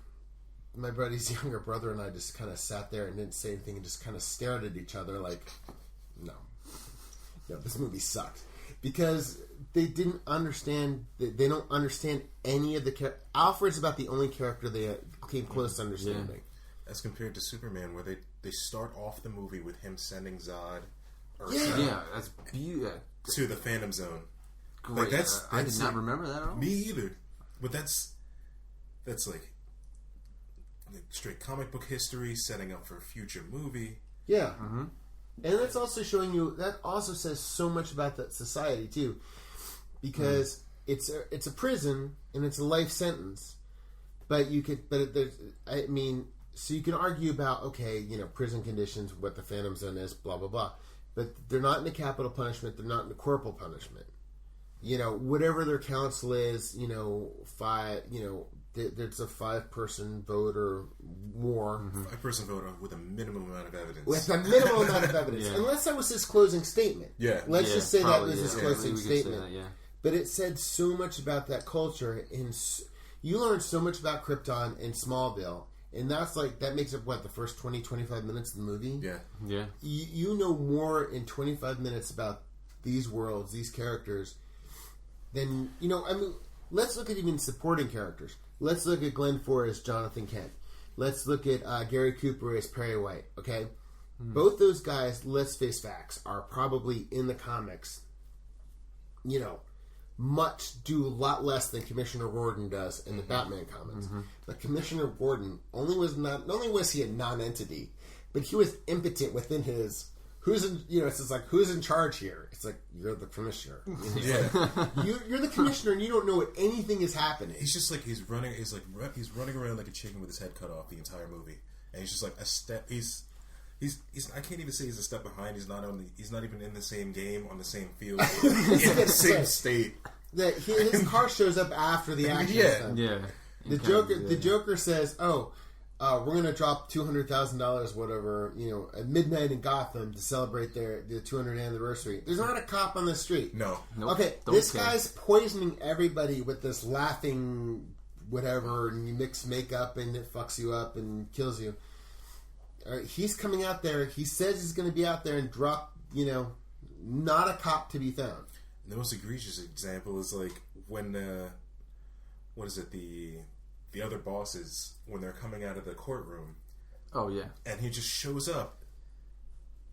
my buddy's younger brother and I just kind of sat there and didn't say anything and just kind of stared at each other like, "No, this movie sucked," because they didn't understand. They don't understand any of the characters. Alfred's about the only character they came close to understanding. Yeah. As compared to Superman, where they start off the movie with him sending Zod to the Phantom Zone. Great. I did not remember that at all. Me either. But that's like straight comic book history, setting up for a future movie. Yeah. Mm-hmm. And that's also showing you, that also says so much about that society too, because it's a prison and it's a life sentence, but so you can argue about, okay, you know, prison conditions, what the Phantom Zone is, blah blah blah, but they're not in the capital punishment, they're not in the corporal punishment. You know, whatever their council is, you know, there's a 5-person vote or more. 5-person vote with a minimum amount of evidence. With a minimum amount of evidence. Yeah. Unless that was his closing statement. Yeah. Let's just say probably, that was his closing statement. That, but it said so much about that culture. And you learn so much about Krypton in Smallville. And that makes up, the first 20, 25 minutes of the movie? Yeah. Yeah. You know more in 25 minutes about these worlds, these characters, than, you know, I mean, let's look at even supporting characters. Let's look at Glenn Ford as Jonathan Kent. Let's look at Gary Cooper as Perry White, okay? Both those guys, let's face facts, are probably in the comics, you know, do a lot less than Commissioner Gordon does in the Batman comics. But Commissioner Gordon not only was he a non-entity, but he was impotent within his... Who's in charge here? It's like, you're the commissioner. You're the commissioner, and you don't know what anything is happening. He's just like he's running around like a chicken with his head cut off the entire movie, and he's just like a step. He's I can't even say he's a step behind. He's not even in the same game on the same field in the same state. That his car shows up after the action. Yeah. The Joker says, "Oh, we're going to drop $200,000, whatever, you know, at midnight in Gotham to celebrate their 200th anniversary." There's not a cop on the street. No. Nope. Okay, this guy's poisoning everybody with this laughing whatever, and you mix makeup and it fucks you up and kills you. He's coming out there. He says he's going to be out there and drop, you know, not a cop to be found. The most egregious example is like when, the other bosses, when they're coming out of the courtroom. Oh, yeah. And he just shows up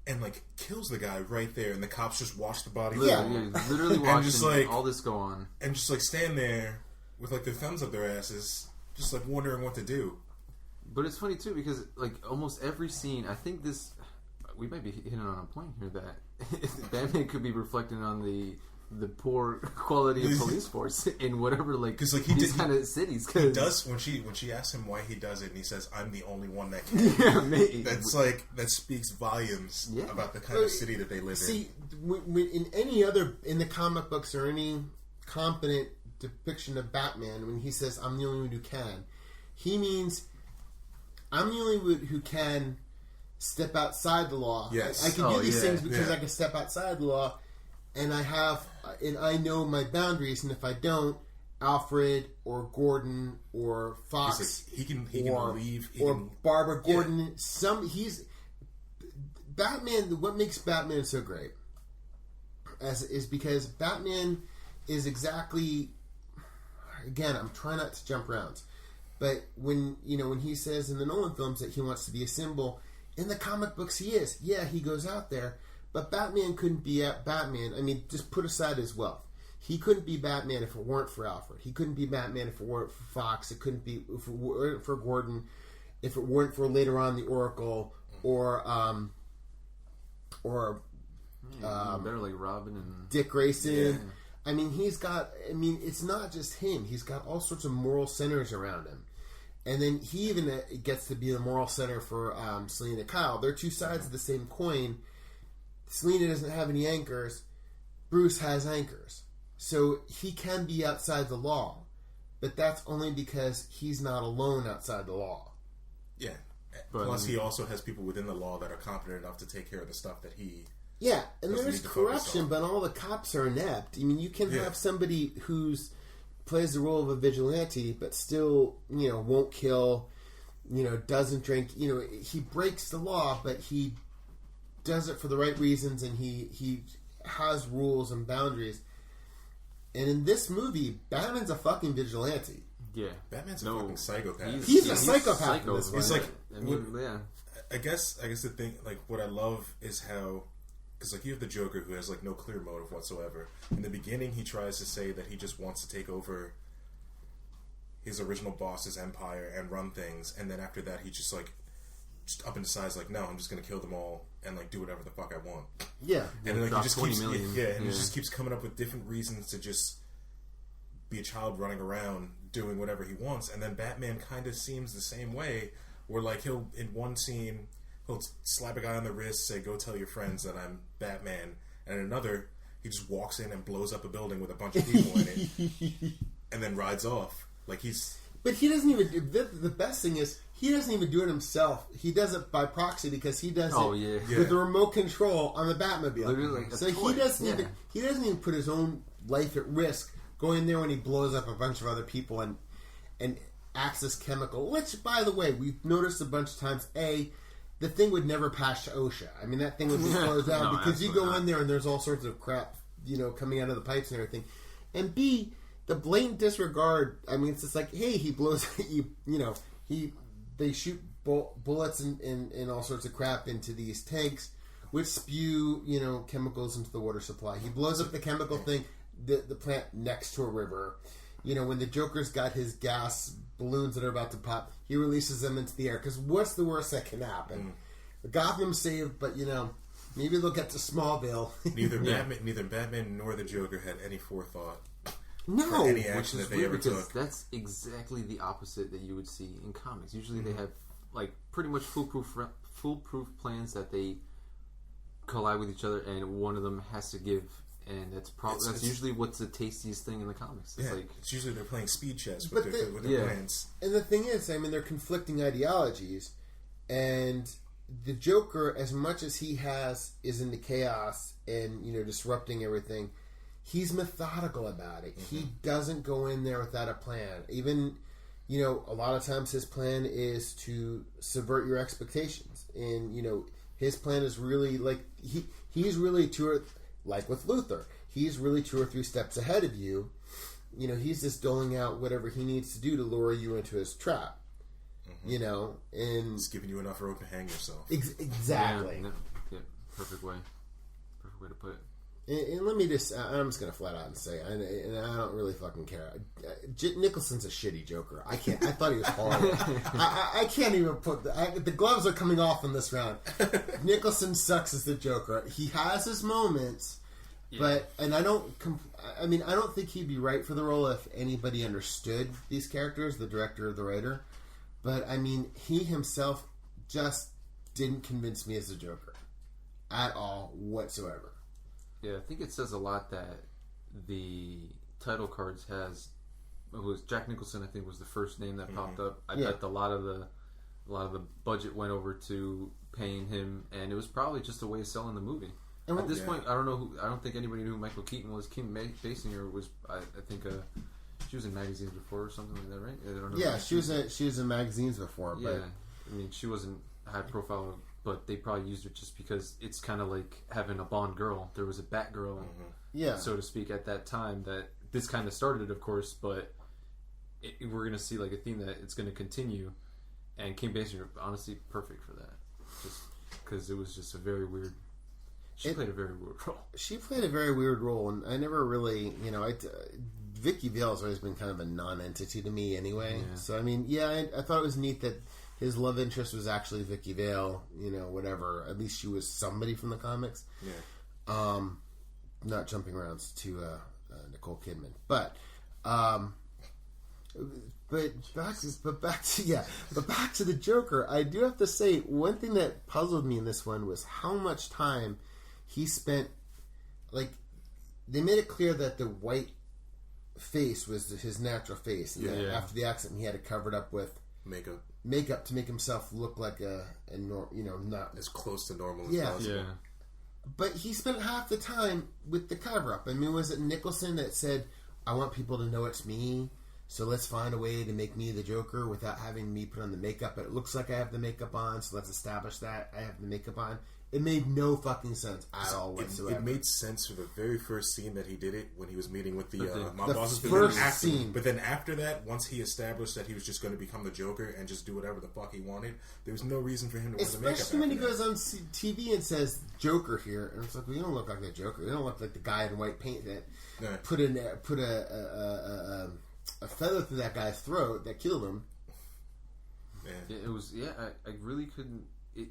and, like, kills the guy right there, and the cops just watch the body. Literally watching all this go on. And just, like, stand there with, like, their thumbs up their asses, just, like, wondering what to do. But it's funny, too, because, like, almost every scene, I think we might be hitting on a point here that Batman could be reflecting on the poor quality of police force in whatever, like, because like these kind of cities. He does when she asks him why he does it, and he says, "I'm the only one that can." That speaks volumes about the kind of city that they live in. See, in the comic books or any competent depiction of Batman, when he says, "I'm the only one who can," he means I'm the only one who can step outside the law. Yes, I can do these things because I can step outside the law. And I know my boundaries, and if I don't, Alfred or Gordon or Fox, he can leave, Barbara Gordon. Batman. What makes Batman so great, is because Batman is exactly. Again, I'm trying not to jump rounds, but when he says in the Nolan films that he wants to be a symbol, in the comic books he is. Yeah, he goes out there. But Batman couldn't be Batman. I mean, just put aside his wealth. He couldn't be Batman if it weren't for Alfred. He couldn't be Batman if it weren't for Fox. It couldn't be if it weren't for Gordon. If it weren't for later on the Oracle or better like Robin and Dick Grayson. Yeah. I mean, it's not just him. He's got all sorts of moral centers around him. And then he even gets to be the moral center for Selina Kyle. They're two sides of the same coin. Selina doesn't have any anchors. Bruce has anchors. So he can be outside the law. But that's only because he's not alone outside the law. Yeah. Plus, he also has people within the law that are competent enough to take care of the stuff that he... Yeah, and there's corruption, but all the cops are inept. I mean, you can have somebody who's plays the role of a vigilante, but still, won't kill, doesn't drink. He breaks the law, but he does it for the right reasons, and he has rules and boundaries. And in this movie, Batman's a fucking vigilante. Yeah, Batman's a fucking psychopath. He's a psychopath. He's like, I guess the thing, like, what I love is how, because like you have the Joker who has like no clear motive whatsoever. In the beginning, he tries to say that he just wants to take over his original boss's empire and run things, and then after that he just like just up and decides like, no, I'm just gonna kill them all and like do whatever the fuck I want. Yeah, and then, like he just keeps million. He just keeps coming up with different reasons to just be a child running around doing whatever he wants. And then Batman kind of seems the same way, where like he'll in one scene he'll slap a guy on the wrist, say go tell your friends that I'm Batman, and in another he just walks in and blows up a building with a bunch of people in it and then rides off like he's. But he doesn't even. The best thing is he doesn't even do it himself. He does it by proxy because he does it with the remote control on the Batmobile. Like so he doesn't even put his own life at risk going there when he blows up a bunch of other people and acts as chemical. Which, by the way, we've noticed a bunch of times. The thing would never pass OSHA. I mean, that thing would be closed down because you go in there and there's all sorts of crap, coming out of the pipes and everything. And B, the blatant disregard. I mean, it's just like, hey, he blows. They shoot bullets and all sorts of crap into these tanks, which spew chemicals into the water supply. He blows up the chemical thing, the plant next to a river. When the Joker's got his gas balloons that are about to pop, he releases them into the air. Because what's the worst that can happen? Gotham's saved, but maybe they'll get to Smallville. Neither Batman nor the Joker had any forethought. No, for any action that they ever took. That's exactly the opposite that you would see in comics. Usually they have like pretty much foolproof plans that they collide with each other, and one of them has to give. And that's usually what's the tastiest thing in the comics. It's usually they're playing speed chess with their plans. And the thing is, I mean, they're conflicting ideologies, and the Joker, as much as he is into chaos and disrupting everything, he's methodical about it. He doesn't go in there without a plan. Even a lot of times his plan is to subvert your expectations, and his plan is really like he's really like with Luthor, he's really 2 or 3 steps ahead of you. He's just doling out whatever he needs to do to lure you into his trap. And he's giving you enough rope to hang yourself. Exactly. Yeah, perfect way to put it. And let me just, I'm just going to flat out and say, and I don't really fucking care. Nicholson's a shitty Joker. I thought he was horrible. I can't even put, the gloves are coming off in this round. Nicholson sucks as the Joker. He has his moments, but, and I don't think he'd be right for the role if anybody understood these characters, the director or the writer. But, I mean, he himself just didn't convince me as a Joker. At all, whatsoever. Yeah, I think it says a lot that the title cards was Jack Nicholson. I think was the first name that popped up. I bet a lot of the budget went over to paying him, and it was probably just a way of selling the movie. At this point, I don't think anybody knew who Michael Keaton was. Kim Basinger was, I think, she was in magazines before or something like that, right? I don't know. Yeah, she was in magazines before. But yeah, I mean, she wasn't high profile. But they probably used it just because it's kind of like having a Bond girl. There was a Batgirl, so to speak, at that time. That this kind of started, of course, but we're going to see like a theme that it's going to continue. And Kim Basinger, honestly, perfect for that. Just because it was just a very weird. She played a very weird role. She played a very weird role, and I never really, Vicky Vale has always been kind of a non-entity to me, anyway. Yeah. So I mean, I thought it was neat that his love interest was actually Vicky Vale, whatever. At least she was somebody from the comics. Yeah. Not jumping around to Nicole Kidman, but back to the Joker. I do have to say one thing that puzzled me in this one was how much time he spent. Like, they made it clear that the white face was his natural face, and after the accident, he had it covered up with makeup to make himself look like not as close to normal as possible. Yeah. But he spent half the time with the cover up. I mean, was it Nicholson that said, "I want people to know it's me, so let's find a way to make me the Joker without having me put on the makeup. But it looks like I have the makeup on, so let's establish that I have the makeup on." It made no fucking sense at all whatsoever. It made sense for the very first scene that he did it, when he was meeting with the mob bosses. But then after that, once he established that he was just going to become the Joker and just do whatever the fuck he wanted, there was no reason for him to wear the makeup. Especially when he goes on TV and says Joker here, and it's like, well, you don't look like the Joker. You don't look like the guy in white paint that put a a feather through that guy's throat that killed him. Yeah, it was. Yeah, I really couldn't.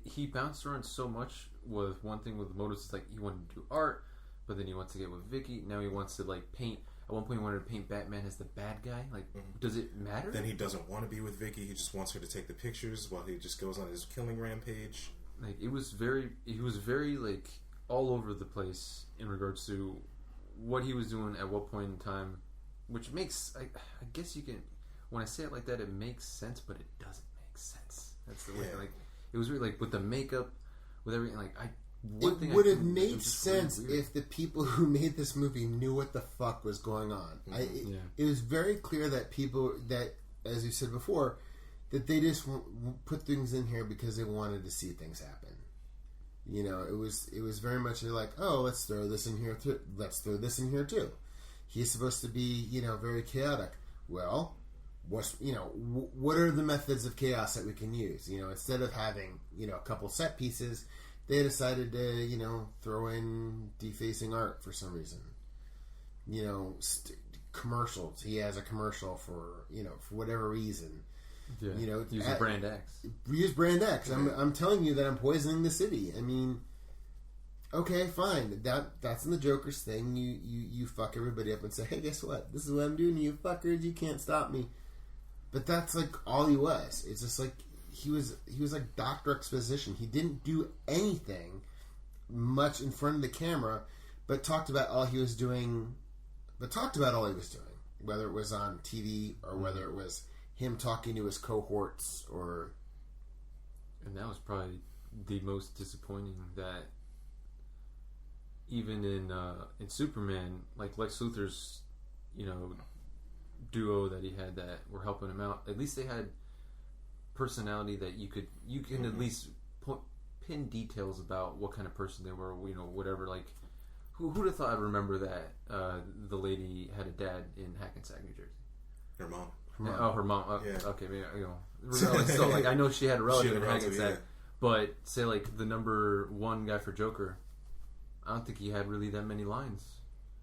He bounced around so much with one thing with the motives. It's like he wanted to do art, but then he wants to get with Vicky. Now he wants to like paint. At one point, he wanted to paint Batman as the bad guy. Like, does it matter? Then he doesn't want to be with Vicky. He just wants her to take the pictures while he just goes on his killing rampage. Like, he was very like all over the place in regards to what he was doing at what point in time, which makes I guess you can, when I say it like that, it makes sense, but it doesn't make sense. That's the way. Like, it was really like with the makeup, with everything. Like, it would have made sense if the people who made this movie knew what the fuck was going on. It was very clear that people that, as you said before, that they just put things in here because they wanted to see things happen. You know, it was very much like, oh, let's throw this in here too. Let's throw this in here too. He's supposed to be, you know, very chaotic. Well, what are the methods of chaos that we can use? You know, instead of having, you know, a couple set pieces, they decided to, you know, throw in defacing art for some reason. You know, commercials. He has a commercial for, you know, for whatever reason. Yeah. You know, use brand X. Use brand X. I'm telling you that I'm poisoning the city. I mean, okay, fine. That's in the Joker's thing. You fuck everybody up and say, hey, guess what? This is what I'm doing to you fuckers. You can't stop me. But that's like all he was. It's just like he was like Dr. Exposition. He didn't do anything much in front of the camera, but talked about all he was doing. Whether it was on TV or whether it was him talking to his cohorts, or... And that was probably the most disappointing, that even in Superman, like Lex Luthor's, you know, duo that he had that were helping him out, at least they had personality that you can at least pin details about what kind of person they were, you know, whatever. Like, who'd have thought I'd remember that the lady had a dad in Hackensack, New Jersey? Her mom. Her mom. Yeah. Okay, maybe, you know. So, like, I know she had a relative in Hackensack, yeah. But say, like, the number one guy for Joker, I don't think he had really that many lines.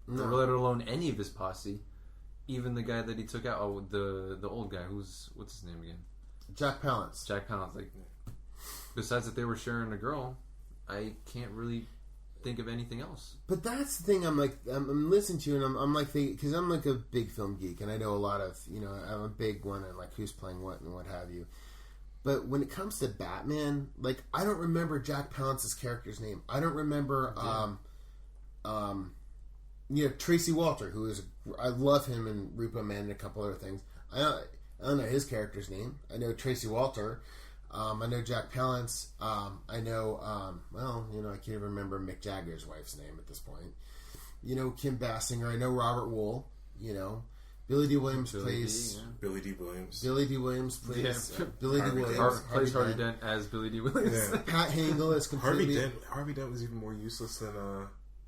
No. Let alone any of his posse. Even the guy that he took out, the old guy, what's his name again? Jack Palance. Like, besides that they were sharing a girl, I can't really think of anything else. But that's the thing. I'm listening to you, and I'm like, because I'm like a big film geek, and I know a lot of, you know, I'm a big one, and like who's playing what and what have you. But when it comes to Batman, like, I don't remember Jack Palance's character's name. I don't remember, you know, Tracy Walter, I love him in Repo Man and a couple other things. I don't know his character's name. I know Tracy Walter. I know Jack Palance. I know, well, you know, I can't even remember Mick Jagger's wife's name at this point. You know, Kim Basinger. I know Robert Wool. You know, Billy D. Williams plays... Billy D. Williams. Billy D. Williams plays... Billy D. Williams. Plays Harvey Dent as Billy D. Williams. Yeah. Pat Hingle is completely... Harvey Dent was even more useless than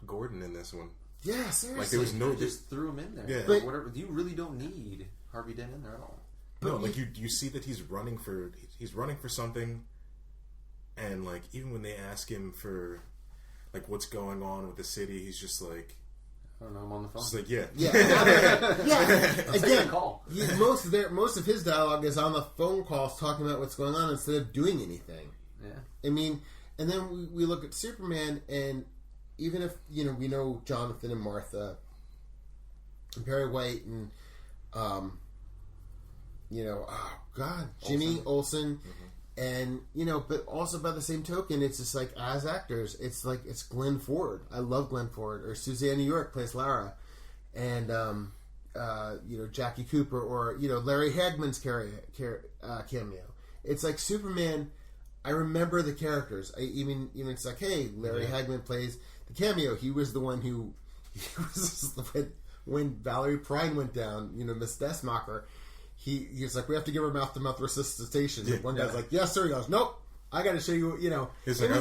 Gordon in this one. Yeah, seriously. Like, there was no... They just threw him in there. Yeah. But whatever. You really don't need Harvey Dent in there at all. No, like, you see that he's running for something, and, like, even when they ask him for, like, what's going on with the city, he's just like... I don't know, I'm on the phone. Just like, yeah. Yeah. Again, most of his dialogue is on the phone calls talking about what's going on instead of doing anything. Yeah. I mean, and then we look at Superman, and even if, you know, we know Jonathan and Martha, and Perry White, and, you know, oh God, Jimmy Olsen. And, you know, but also by the same token, it's just like, as actors, it's like, it's Glenn Ford. I love Glenn Ford. Or Suzanne New York plays Lara. And, you know, Jackie Cooper, or, you know, Larry Hagman's cameo. It's like Superman, I remember the characters. Even it's like, hey, Larry Hagman plays the cameo. He was the one who, when Valerie Prine went down, you know, Miss Desmacher, He's like, we have to give her mouth-to-mouth resuscitation. Yeah, one guy's like, yes, sir. He goes, nope. I got to show you, you know. He's like, I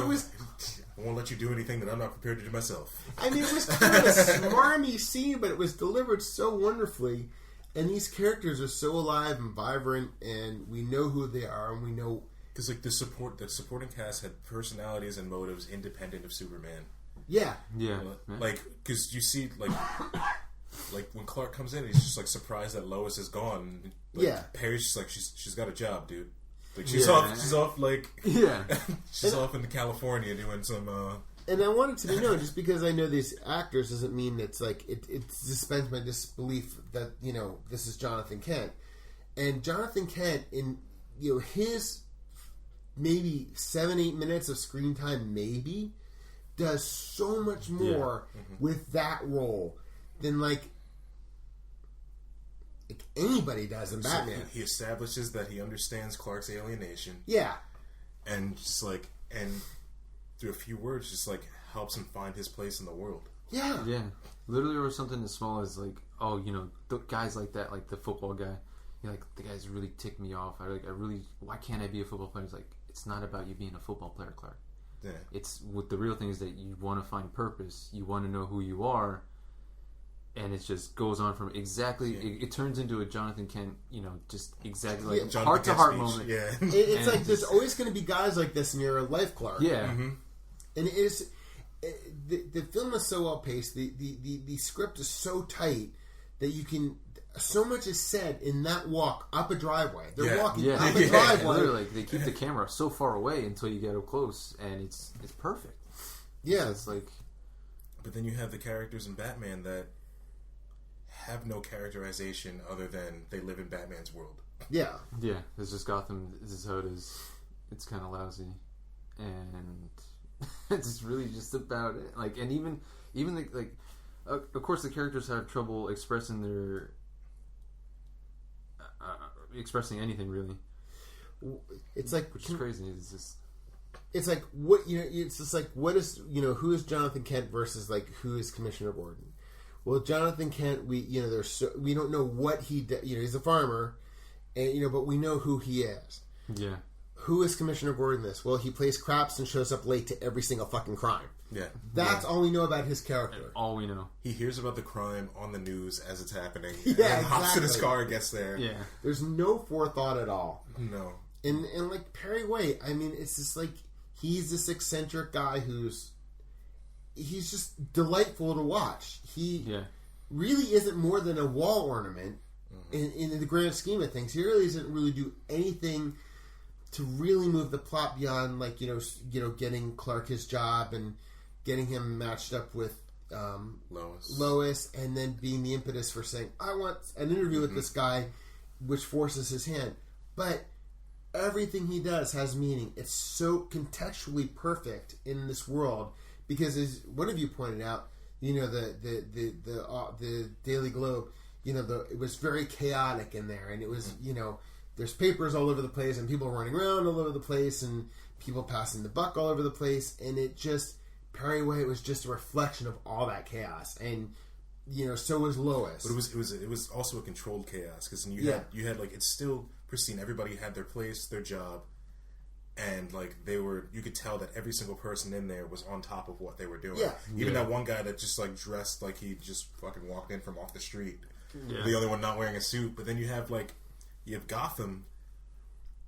won't let you do anything that I'm not prepared to do myself. I mean, it was kind of a smarmy scene, but it was delivered so wonderfully. And these characters are so alive and vibrant, and we know who they are, and we know... Because, like, the supporting cast had personalities and motives independent of Superman. Yeah. Yeah. Like, because you see, like when Clark comes in, he's just like surprised that Lois is gone. Like, Perry's just like she's got a job, dude. Like she's off like she's off in California doing some. And I want it to be known, just because I know these actors doesn't mean it's like it suspends my disbelief that this is Jonathan Kent, and Jonathan Kent in his maybe 7-8 minutes of screen time maybe does so much more with that role than like anybody does in Batman. So he establishes that he understands Clark's alienation. Yeah. And just like, and through a few words, just like helps him find his place in the world. Yeah. Yeah. Literally, or something as small as like, the guys like that, like the football guy. You're like, the guys really tick me off. Why can't I be a football player? It's like, it's not about you being a football player, Clark. Yeah. It's what the real thing is, that you want to find purpose. You want to know who you are. And it just goes on from exactly. Yeah. It turns into a Jonathan Kent, just exactly like heart to heart moment. Yeah, it's like there's always going to be guys like this in your life, Clark. Yeah, and it is. The film is so well paced. The script is so tight that you can. So much is said in that walk up a driveway. They're walking up a driveway. Literally, they keep the camera so far away until you get up close, and it's perfect. Yeah, so it's like. But then you have the characters in Batman that have no characterization other than they live in Batman's world. Yeah. Yeah, it's just Gotham. This is how it is. It's kind of lousy, and it's really just about it. Like, and even like, of course, the characters have trouble expressing their expressing anything really. It's like, which is crazy. It's just. It's like what it's just like what is who is Jonathan Kent versus like who is Commissioner Gordon. Well, Jonathan Kent, we don't know what he did. He's a farmer, and but we know who he is. Yeah. Who is Commissioner Gordon? This? Well, he plays craps and shows up late to every single fucking crime. Yeah. That's all we know about his character. And all we know. He hears about the crime on the news as it's happening. Yeah, and hops in his car and gets there. Yeah. There's no forethought at all. No. And like Perry White, I mean, it's just like he's this eccentric guy he's just delightful to watch. He really isn't more than a wall ornament in the grand scheme of things. He really doesn't really do anything to really move the plot beyond like getting Clark his job and getting him matched up with Lois, and then being the impetus for saying, I want an interview with this guy, which forces his hand. But everything he does has meaning. It's so contextually perfect in this world because, as one of you pointed out, the Daily Globe, it was very chaotic in there, and it was there's papers all over the place and people running around all over the place and people passing the buck all over the place, and it just Perry White was just a reflection of all that chaos, and so was Lois. But it was also a controlled chaos because you had like it's still pristine. Everybody had their place, their job, and like you could tell that every single person in there was on top of what they were doing. Yeah. Even that one guy that just like dressed like he just fucking walked in from off the street. Yeah. The other one not wearing a suit. But then you have Gotham,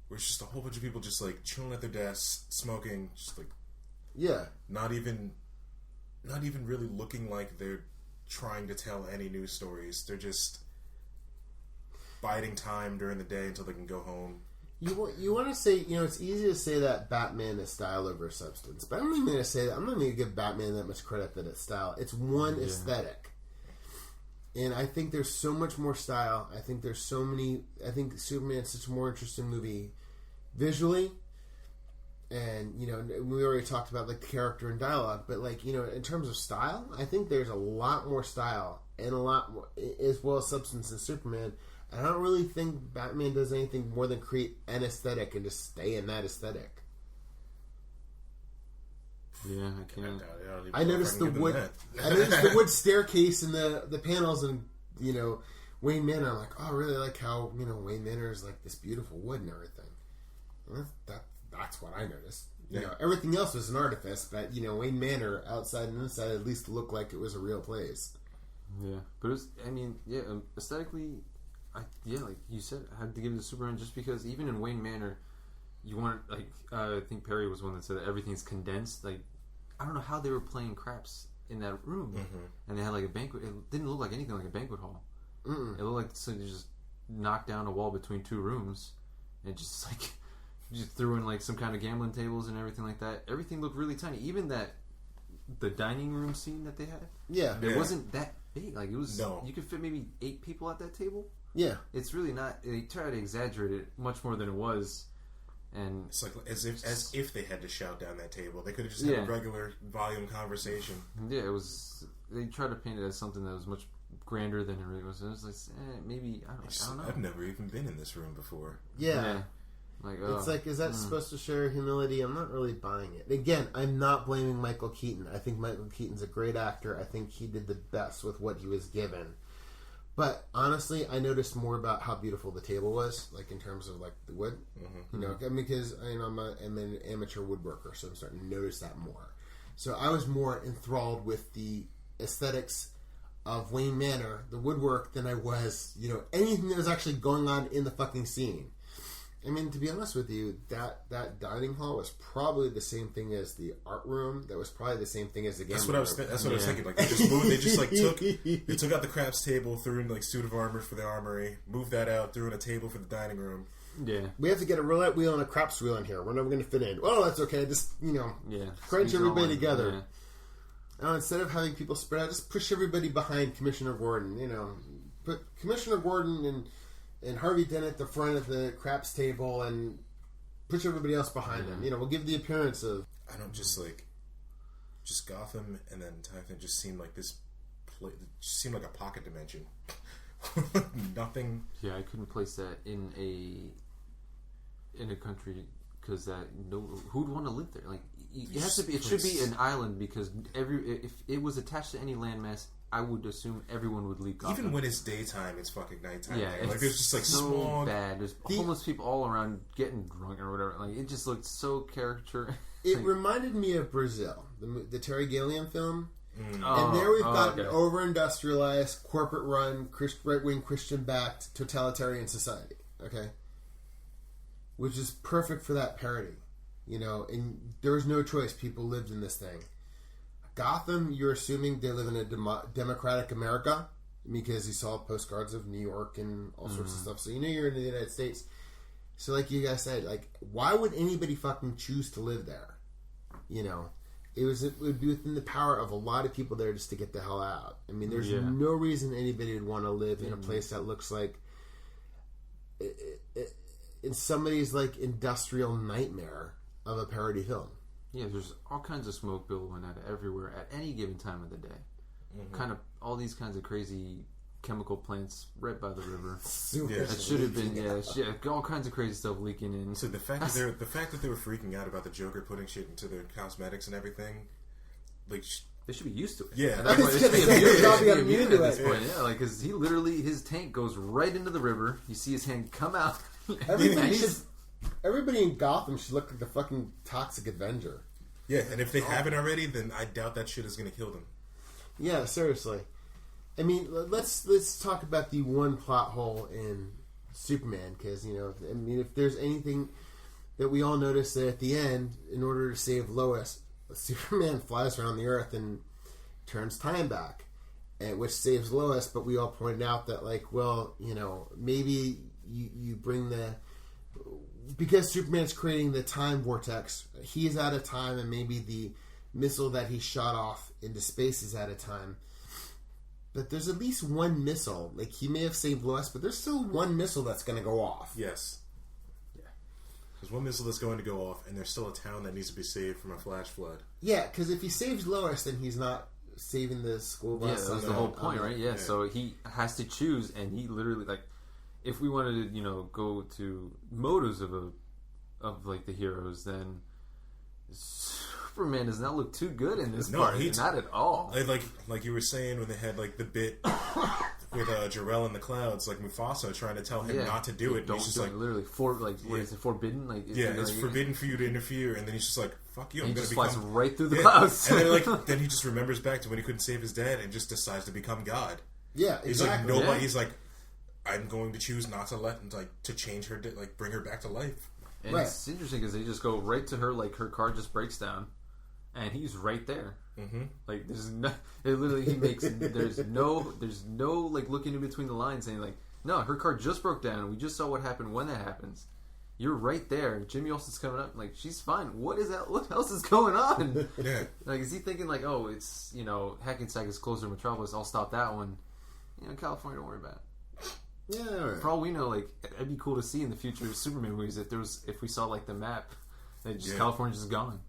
where it's just a whole bunch of people just like chilling at their desks, smoking, just like not even really looking like they're trying to tell any news stories. They're just biding time during the day until they can go home. You want to say, it's easy to say that Batman is style over substance, but I'm not even going to say that. I'm not going to give Batman that much credit that it's style. It's one aesthetic. And I think there's so much more style. I think Superman's such a more interesting movie visually. And, we already talked about, like, the character and dialogue. But, like, in terms of style, I think there's a lot more style and a lot more, as well as substance in Superman. And I don't really think Batman does anything more than create an aesthetic and just stay in that aesthetic. Yeah, I can't. I noticed the wood. I noticed the wood staircase and the panels and Wayne Manor. I'm like, oh, I really like how Wayne Manor is like this beautiful wood and everything. And that's what I noticed. Everything else was an artifice, but Wayne Manor outside and inside at least looked like it was a real place. Yeah, but it was. I mean, aesthetically, like you said, I had to give it to Superman just because even in Wayne Manor, you want I think Perry was one that said that everything's condensed. Like, I don't know how they were playing craps in that room, and they had like a banquet. It didn't look like anything like a banquet hall. Mm-mm. It looked like somebody just knocked down a wall between two rooms and just like just threw in like some kind of gambling tables and everything like that. Everything looked really tiny. Even the dining room scene that they had. Yeah. It wasn't that big. Like it was. No. You could fit maybe 8 people at that table. Yeah. It's really not. They try to exaggerate it much more than it was. And it's like as if they had to shout down that table. They could have just had a regular volume conversation. Yeah, it was. They tried to paint it as something that was much grander than it really was. It was like maybe I don't know. I've never even been in this room before. Yeah. Like, it's like, is that supposed to show humility? I'm not really buying it. Again, I'm not blaming Michael Keaton. I think Michael Keaton's a great actor. I think he did the best with what he was given. But honestly, I noticed more about how beautiful the table was, like in terms of like the wood. Mm-hmm. You know, I mean, because I'm an amateur woodworker, so I'm starting to notice that more. So I was more enthralled with the aesthetics of Wayne Manor, the woodwork, than I was, anything that was actually going on in the fucking scene. I mean, to be honest with you, that dining hall was probably the same thing as the art room. That was probably the same thing as the game room. That's what I was thinking. Like they just moved. They just like took out the craps table, threw in like suit of armor for the armory, moved that out, threw in a table for the dining room. Yeah, we have to get a roulette wheel and a craps wheel in here. We're never going to fit in. Oh, that's okay. Just crunch everybody together. Yeah. Instead of having people spread out, just push everybody behind Commissioner Gordon. Put Commissioner Gordon and Harvey Dent at the front of the craps table and push everybody else behind him. We'll give the appearance of... I don't just Gotham and then Typhon just seemed like this... just seemed like a pocket dimension. Nothing... Yeah, I couldn't place that in a country because who'd want to live there? Like, it should be an island because if it was attached to any landmass, I would assume everyone would leave Gotham. Even when it's daytime, it's fucking nighttime. Yeah, like there's just like so smog. Bad. There's homeless people all around getting drunk or whatever. Like it just looked so caricature. It reminded me of Brazil, the Terry Gilliam film. And there we've got an over-industrialized, corporate-run, right-wing, Christian-backed totalitarian society. Okay, which is perfect for that parody. And there was no choice. People lived in this thing. Gotham, you're assuming they live in a democratic America because you saw postcards of New York and all sorts of stuff. So you're in the United States. So like you guys said, like why would anybody fucking choose to live there? It would be within the power of a lot of people there just to get the hell out. I mean, there's no reason anybody would want to live in a place that looks like in somebody's like industrial nightmare of a parody film. Yeah, there's all kinds of smoke billowing out everywhere at any given time of the day. Mm-hmm. Kind of all these kinds of crazy chemical plants right by the river. That should have been all kinds of crazy stuff leaking in. So the fact that they were freaking out about the Joker putting shit into their cosmetics and everything, like they should be used to it. Yeah, at that point, they should be immune at this point. Yeah, like because his tank goes right into the river. You see his hand come out. Everybody in Gotham should look like the fucking Toxic Avenger. Yeah, and if they haven't already, then I doubt that shit is going to kill them. Yeah, seriously. I mean, let's talk about the one plot hole in Superman, because if there's anything that we all notice that at the end, in order to save Lois, Superman flies around the Earth and turns time back, which saves Lois. But we all pointed out that, maybe you bring because Superman's creating the time vortex, he's out of time, and maybe the missile that he shot off into space is out of time. But there's at least one missile. Like, he may have saved Lois, but there's still one missile that's going to go off. Yes. Yeah. There's one missile that's going to go off, and there's still a town that needs to be saved from a flash flood. Yeah, because if he saves Lois, then he's not saving the school bus. Yeah, that's the whole point, right? Yeah, so he has to choose, and he literally, if we wanted to, go to motives of the heroes, then Superman does not look too good in this part. Not at all. Like you were saying when they had the bit with Jor-El in the clouds, like Mufasa trying to tell him not to do it. Don't he's just literally what is it, forbidden? It's forbidden for you to interfere, and then he's just like, "Fuck you!" He just flies right through the clouds, and then he just remembers back to when he couldn't save his dad, and just decides to become God. Yeah, exactly. He's like nobody. Yeah. He's like, I'm going to choose not to to change her, bring her back to life. And it's interesting because they just go right to her, her car just breaks down, and he's right there. Mm-hmm. Like there's no, it literally he makes there's no like looking in between the lines saying like, no, her car just broke down. We just saw what happened when that happens. You're right there. Jimmy Olsen's coming up. Like, she's fine. What is that? What else is going on? Yeah. Like, is he thinking like, oh, it's, Hackensack is closer to Metropolis. I'll stop that one. California, don't worry about it. Yeah. All right. For all we know, like, it'd be cool to see in the future Superman movies if we saw like the map, that just California's just gone.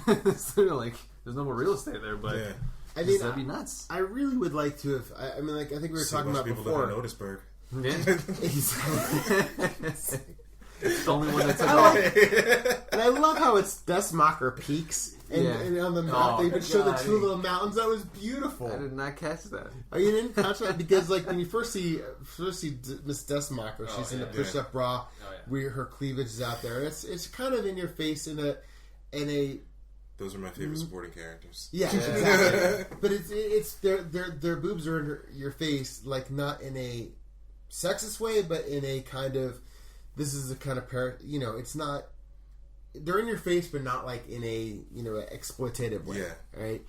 It's sort of like there's no more real estate there, but I mean, that'd be nuts. I really would like to have. I mean, like I think we were talking about people before. That Notisburg. Yeah. It's the only one that's and I love how it's Dustmacher Peaks, and on the map they even show the two little mountains. That was beautiful. I did not catch that. Oh, you didn't catch that because, like, when you first see Miss Dustmacher, she's in a push-up bra, where her cleavage is out there. It's kind of in your face in a. Those are my favorite supporting characters. Yeah, exactly. But it's their boobs are in your face, like not in a sexist way, but in a kind of. This is a kind of it's not. They're in your face, but not like in a exploitative way, right?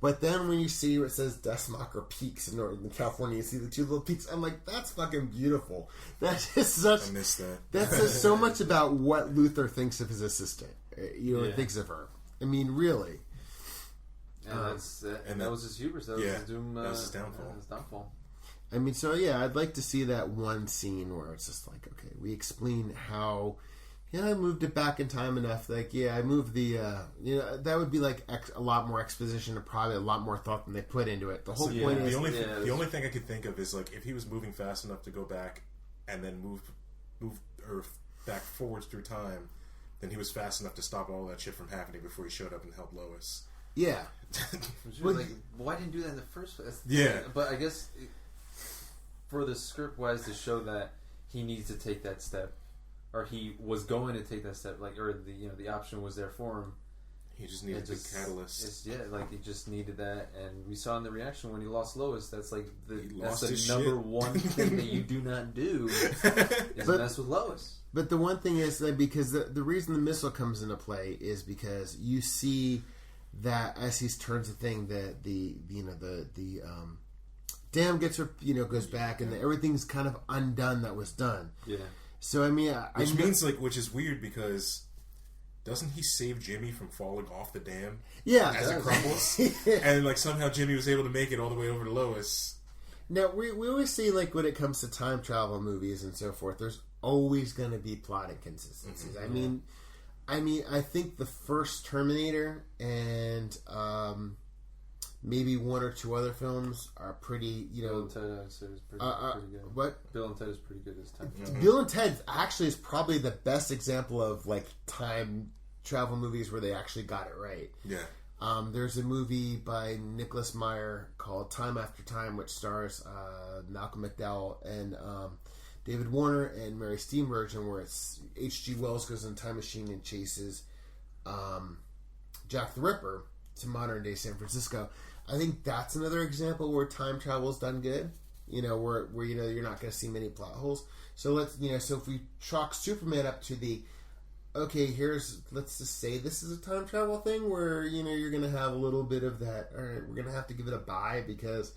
But then when you see where it says Dustmacher Peaks in Northern California, you see the two little peaks. I'm like, that's fucking beautiful. That's just such. I missed that. That says so much about what Luthor thinks of his assistant. Thinks of her. I mean, really. And that was his hubris. That was his doom. That was his downfall. I mean, so I'd like to see that one scene where it's just like, okay, we explain how, I moved it back in time enough. Like, I moved the, that would be like a lot more exposition and probably a lot more thought than they put into it. The whole point is the only thing I could think of is like if he was moving fast enough to go back and then move Earth back forwards through time, then he was fast enough to stop all that shit from happening before he showed up and helped Lois. Yeah. Like, why didn't you do that in the first place? Yeah. But I guess. For the script wise to show that he needs to take that step, or he was going to take that step, like, or the option was there for him. He just needed the catalyst. He just needed that, and we saw in the reaction when he lost Lois. That's like the number one thing that you do not do is mess with Lois. But the one thing is that because the reason the missile comes into play is because you see that as he turns the thing, the dam gets her, goes back, and everything's kind of undone that was done. Yeah. So I mean, which is weird because doesn't he save Jimmy from falling off the dam? Yeah, as it crumbles, and like somehow Jimmy was able to make it all the way over to Lois. Now we always see, like, when it comes to time travel movies and so forth, there's always going to be plot inconsistencies. Mm-hmm. I mean, I think the first Terminator and maybe one or two other films are pretty, Bill and Ted, I'd say, is pretty good. What? Bill and Ted is pretty good this time. Mm-hmm. Bill and Ted actually is probably the best example of, like, time travel movies where they actually got it right. Yeah. There's a movie by Nicholas Meyer called Time After Time, which stars Malcolm McDowell and David Warner and Mary Steenburgen, where it's H.G. Wells goes in a time machine and chases Jack the Ripper to modern day San Francisco. I think that's another example where time travel is done good. Where you're not going to see many plot holes. So so if we chalk Superman up to the let's just say this is a time travel thing where you're going to have a little bit of that. All right, we're going to have to give it a bye because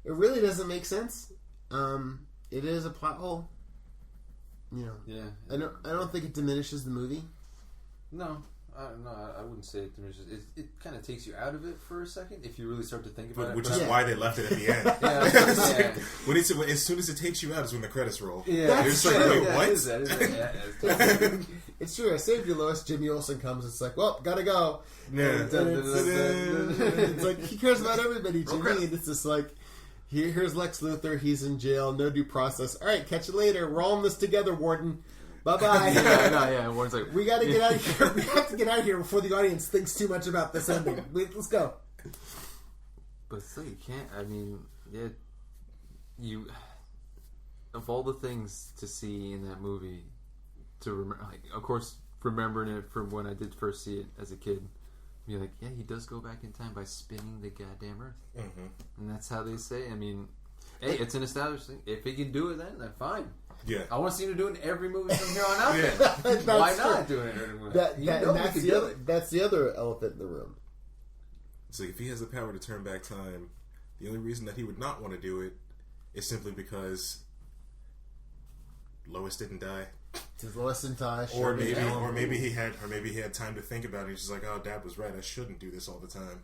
it really doesn't make sense. It is a plot hole. Yeah. I don't think it diminishes the movie. No. I wouldn't say it diminishes. It kind of takes you out of it for a second if you really start to think about it. Which is why they left it at the end. When as soon as it takes you out is when the credits roll. Yeah, that's true. Like, wait, what? It's true. I saved you, Lois. Jimmy Olsen comes. It's like, well, gotta go. Yeah. It's like he cares about everybody, Jimmy. And it's just like, here's Lex Luthor. He's in jail. No due process. All right, catch you later. We're all in this together, Warden. Bye-bye. Yeah. Warren's like, we gotta get out of here. We have to get out of here before the audience thinks too much about this ending. Let's go. But still, you can't. I mean, you of all the things to see in that movie, to remember, like, of course, remembering it from when I did first see it as a kid, be like, yeah, he does go back in time by spinning the goddamn Earth, and that's how they say. I mean, hey, it's an established thing. If he can do it, then fine. Yeah, I want to see him do it in every movie from here on out. Why not do it in every movie? That's the other elephant in the room. So if he has the power to turn back time, the only reason that he would not want to do it is simply because Lois didn't die. Because Lois didn't die. Or maybe he had time to think about it. He's just like, oh, Dad was right. I shouldn't do this all the time.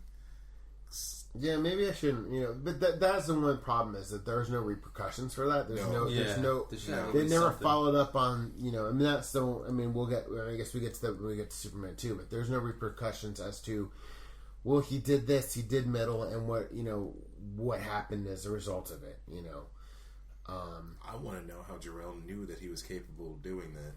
Yeah, maybe I shouldn't. But that's the one problem is that there's no repercussions for that. They never followed up on. That's the. We'll get. I guess we get to that when we get to Superman 2. But there's no repercussions as to. Well, he did this. He did meddle, and what happened as a result of it. I want to know how Jor-El knew that he was capable of doing that.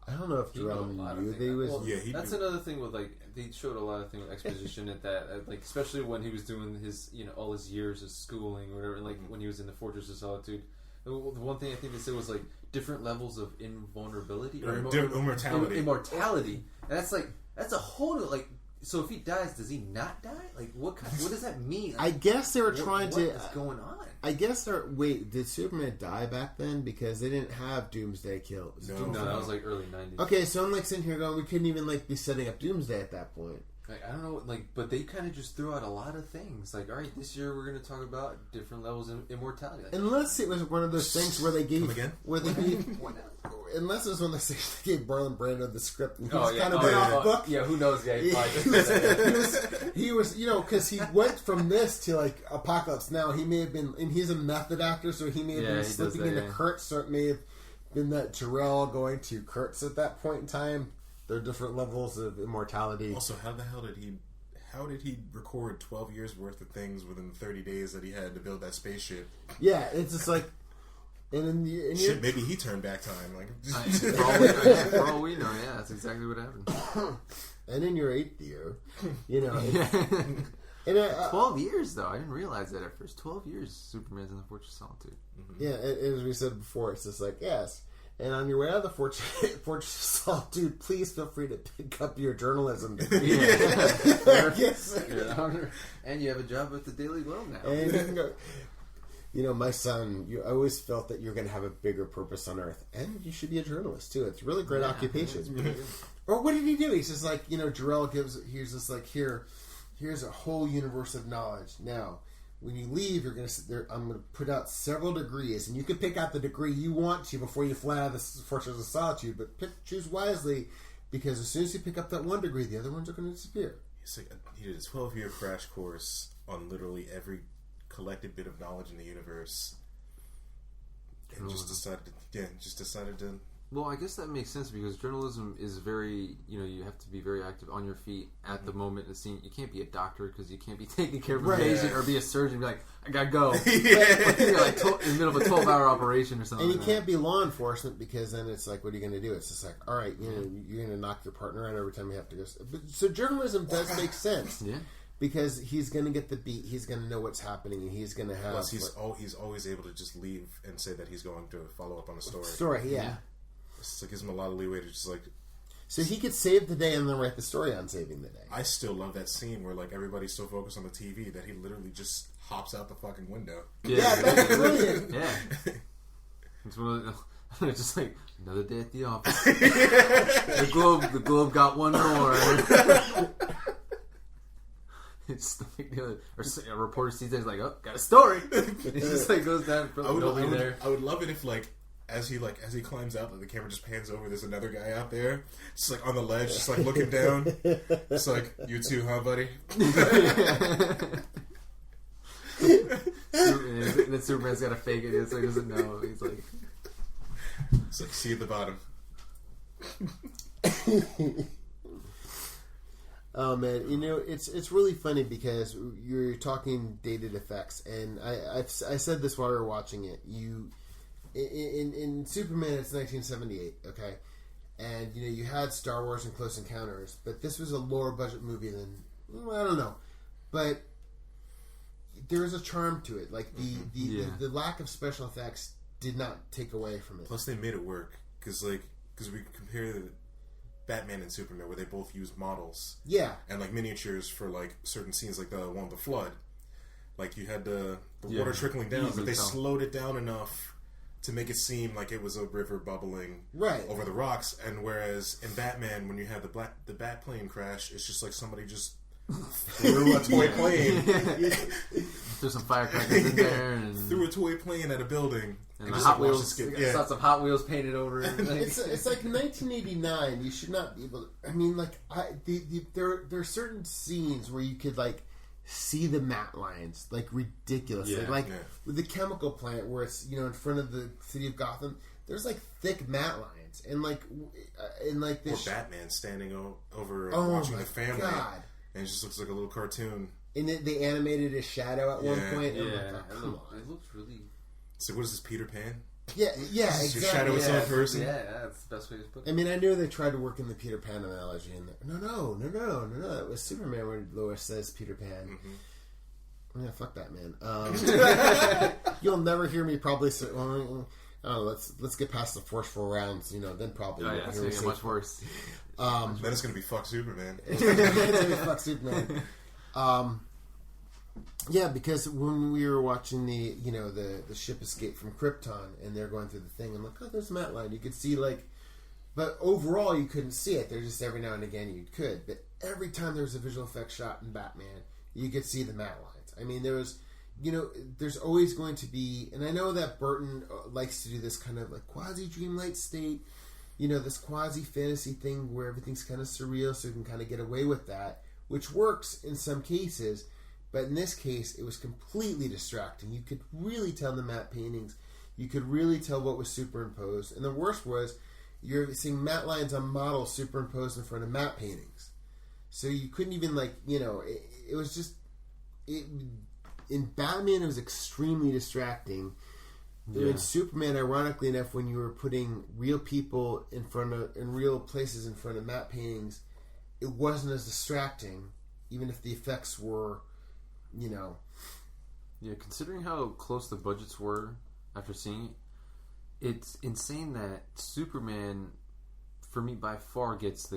I don't know if Jor-El knew that he was. Well, that's another thing with they showed a lot of things with exposition at that, especially when he was doing his all his years of schooling or whatever, and when he was in the Fortress of Solitude. The one thing I think they said was different levels of invulnerability or immortality. Immortality, and that's a whole new, So if he dies, does he not die? What does that mean? I guess they were trying to. What is going on? I guess wait, did Superman die back then? Because they didn't have Doomsday kill. No, that was early 90s. Okay, so I'm sitting here going, we couldn't even be setting up Doomsday at that point. I don't know, but they kind of just threw out a lot of things. All right, this year we're going to talk about different levels of immortality. Unless it was one of those things where they gave, unless it was one of those things they gave Marlon Brando the script and he was kind of off book. Yeah, who knows? Yeah, he was, because he went from this to Apocalypse Now. He may have been, and he's a method actor, so he may have been slipping into Kurtz. So it may have been that Jor-El going to Kurtz at that point in time. There are different levels of immortality. Also, how the hell did he record 12 years worth of things within the 30 days that he had to build that spaceship? Yeah, it's just maybe he turned back time. For all we know, yeah, that's exactly what happened. And in your 8th year, 12 years though. I didn't realize that at first. 12 years, Superman's in the Fortress of Solitude. Mm-hmm. Yeah, as we said before, it's just yes. And on your way out of the Fortress of Solitude, please feel free to pick up your journalism degree. And you have a job at the Daily Globe now. And you can go, my son, I always felt that you're going to have a bigger purpose on Earth. And you should be a journalist, too. It's a really great occupation. Really or what did he do? He's just Jor-El here's just here's a whole universe of knowledge. Now, when you leave, you're going to sit there. I'm going to put out several degrees, and you can pick out the degree you want to before you fly out of the Fortress of Solitude. But choose wisely, because as soon as you pick up that one degree, the other ones are going to disappear. He did a 12-year crash course on literally every collected bit of knowledge in the universe, and just decided to. Well, I guess that makes sense because journalism is very, you have to be very active on your feet at the moment. You can't be a doctor because you can't be taking care of a patient or be a surgeon and be like, I gotta go. But you're in the middle of a 12-hour operation or something. And you can't be law enforcement because then it's what are you going to do? It's just all right, you're going to knock your partner out every time you have to go. So journalism does make sense. Yeah. Because he's going to get the beat, he's going to know what's happening, and he's going to have. Plus, he's always able to just leave and say that he's going to follow up on a story. Yeah. It gives him a lot of leeway to just So he could save the day and then write the story on saving the day. I still love that scene where everybody's so focused on the TV that he literally just hops out the fucking window. Yeah, that's brilliant. Yeah. It's one of it's just another day at the office. The Globe got one more. It's a reporter sees that, he's got a story. He just goes down and nobody there. I would love it if as he climbs out, the camera just pans over. There's another guy out there, just on the ledge, just looking down. It's you too, huh, buddy? And then Superman's got to fake it. He doesn't know. He's see at the bottom. Oh man, it's really funny because you're talking dated effects, and I said this while we were watching it. In Superman, it's 1978, okay, and you had Star Wars and Close Encounters, but this was a lower budget movie than I don't know, but there is a charm to it. The lack of special effects did not take away from it. Plus, they made it work because we compare Batman and Superman where they both use models, and miniatures for certain scenes, the one with the flood. You had the water trickling down, but they slowed it down enough to make it seem like it was a river bubbling over the rocks. And whereas in Batman, when you have the bat plane crash, it's just somebody just threw a toy plane. Threw some firecrackers in there and threw a toy plane at a building. And the Hot Wheels, saw some Hot Wheels painted over it. It's like 1989. You should not be able to, I mean, like, there are certain scenes where you could, like, see the matte lines, like, ridiculously. With the chemical plant where it's, you know, in front of the city of Gotham, there's, like, thick matte lines. And, like, this... Or Batman standing over watching the family. God. And it just looks like a little cartoon. And they animated his shadow at one point. Yeah, it looks really... So what is this, Peter Pan? Yeah, exactly. Your shadow is own person? Yeah, that's the best way to put it. I mean, I knew they tried to work in the Peter Pan analogy in there. No. It was Superman where Lois says Peter Pan. Mm-hmm. Yeah, fuck that, man. You'll never hear me probably say, let's get past the first 4 rounds, you know, then probably. Oh, yeah, it's going to get much worse. Then it's going to be fuck Superman. It's going to be fuck Superman. Yeah, because when we were watching the ship escape from Krypton and they're going through the thing, I'm like, oh, there's a matte line. You could see, like, but overall you couldn't see it. There's just every now and again you could. But every time there was a visual effects shot in Batman, you could see the matte lines. I mean, there was, you know, there's always going to be, and I know that Burton likes to do this kind of like quasi dreamlight state, you know, this quasi fantasy thing where everything's kind of surreal, so you can kind of get away with that, which works in some cases. But in this case, it was completely distracting. You could really tell the matte paintings. You could really tell what was superimposed. And the worst was, you're seeing matte lines on models superimposed in front of matte paintings. So you couldn't even, like, you know, it was just... in Batman, it was extremely distracting. Yeah. In Superman, ironically enough, when you were putting real people in real places in front of matte paintings, it wasn't as distracting, even if the effects were... You know, yeah. Considering how close the budgets were after seeing it, it's insane that Superman, for me, by far gets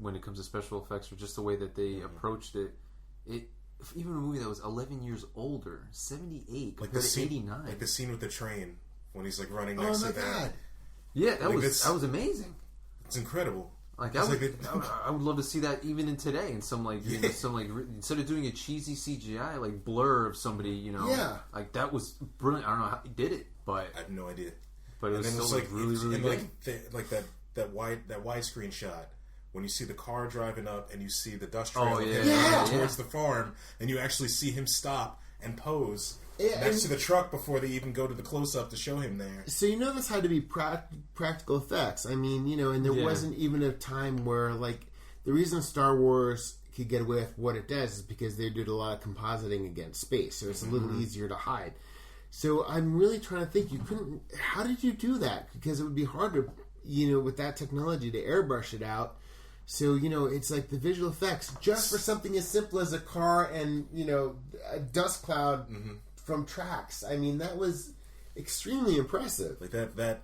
when it comes to special effects or just the way that they approached it. Even a movie that was 11 years older, 78 compared to 89, like the scene with the train when he's like running next to that. God. Yeah, that was amazing. It's incredible. Like I would love to see that even in today, in some like instead of doing a cheesy CGI like blur of somebody, you know, like that was brilliant. I don't know how he did it, but I have no idea. But it was still like really good. Like that widescreen shot when you see the car driving up and you see the dust trail towards the farm, and you actually see him stop and pose next to the truck before they even go to the close-up to show him there. So you know this had to be practical effects. I mean, you know, and there wasn't even a time where, like, the reason Star Wars could get away with what it does is because they did a lot of compositing against space, so it's a little easier to hide. So I'm really trying to think, how did you do that? Because it would be hard to, you know, with that technology to airbrush it out. So, you know, it's like the visual effects, just for something as simple as a car and, you know, a dust cloud from tracks. I mean, that was extremely impressive. Like that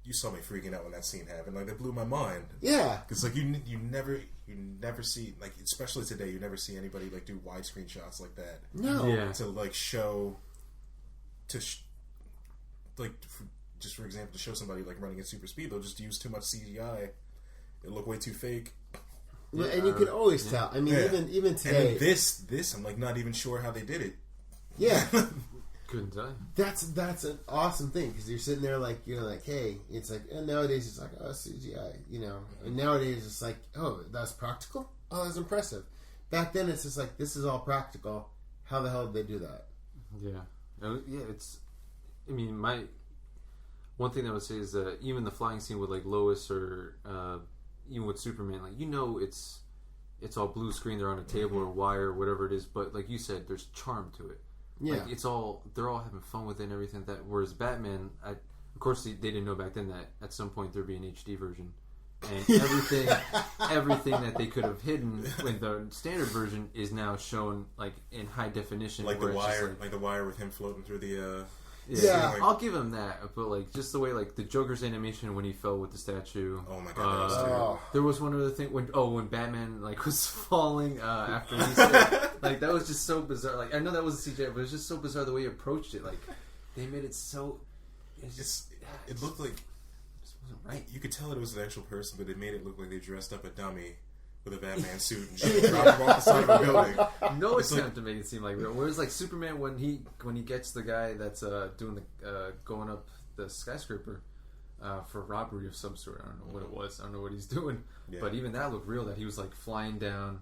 you saw me freaking out when that scene happened. Like, that blew my mind. Yeah. Because, like, you never see, like, especially today, you never see anybody, like, do widescreen shots like that. No. Yeah. To, like, show, just for example, to show somebody, like, running at super speed, they'll just use too much CGI. It'll look way too fake. Well, and you can always tell. I mean, even today. And then this, I'm, like, not even sure how they did it. Yeah. Couldn't tell you. That's an awesome thing, because you're sitting there like, you're like, hey, it's like, and nowadays it's like, oh, CGI, you know, and nowadays it's like, oh, that's practical? Oh, that's impressive. Back then it's just like, this is all practical. How the hell did they do that? Yeah. It's, I mean, one thing I would say is that even the flying scene with like Lois or even with Superman, like, you know, it's all blue screen, they're on a table or wire or whatever it is, but like you said, there's charm to it. Yeah. Like, they're all having fun with it and everything like that. Whereas Batman, of course, they didn't know back then that at some point there'd be an HD version, and everything that they could have hidden with the standard version is now shown like in high definition. Like the wire, like the wire with him floating through the. Yeah, I'll give him that, but like just the way like the Joker's animation when he fell with the statue. Oh my god! There was one other thing when Batman like was falling after he said, like that was just so bizarre. Like I know that was a CGI, but it was just so bizarre the way he approached it. Like they made it so. It looked like it just wasn't right. You could tell it was an actual person, but they made it look like they dressed up a dummy with a Batman suit and shit, drop him off the side of a building. No attempt to make it seem like real. Whereas like Superman, when he gets the guy that's doing the going up the skyscraper for robbery of some sort. I don't know what it was. I don't know what he's doing. Yeah. But even that looked real. That he was like flying down,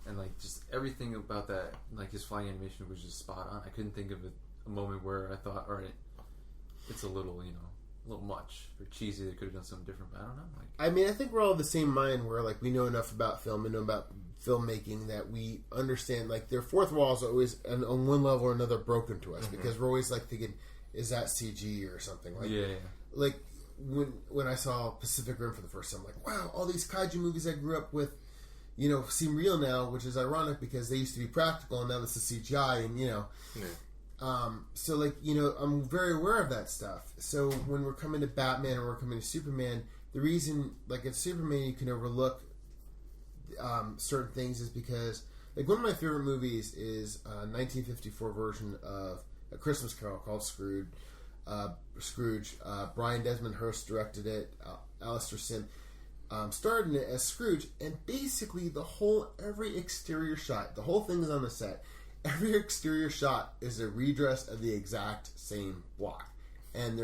and like just everything about that, like his flying animation was just spot on. I couldn't think of a moment where I thought, all right, it's a little a little much or cheesy. They could have done something different, but I don't know. Like, I mean, I think we're all of the same mind where like we know enough about film and know about filmmaking that we understand like their fourth wall is always on one level or another broken to us because we're always like thinking, is that CG or something like like when I saw Pacific Rim for the first time, I'm like, wow, all these kaiju movies I grew up with, seem real now, which is ironic because they used to be practical and now this is CGI and so like I'm very aware of that stuff. So when we're coming to Batman or we're coming to Superman, the reason like at Superman you can overlook certain things is because like one of my favorite movies is a 1954 version of A Christmas Carol called Scrooge. Brian Desmond Hurst directed it. Alistair Sim starred in it as Scrooge, and basically every exterior shot, the whole thing is on the set. Every exterior shot is a redress of the exact same block, and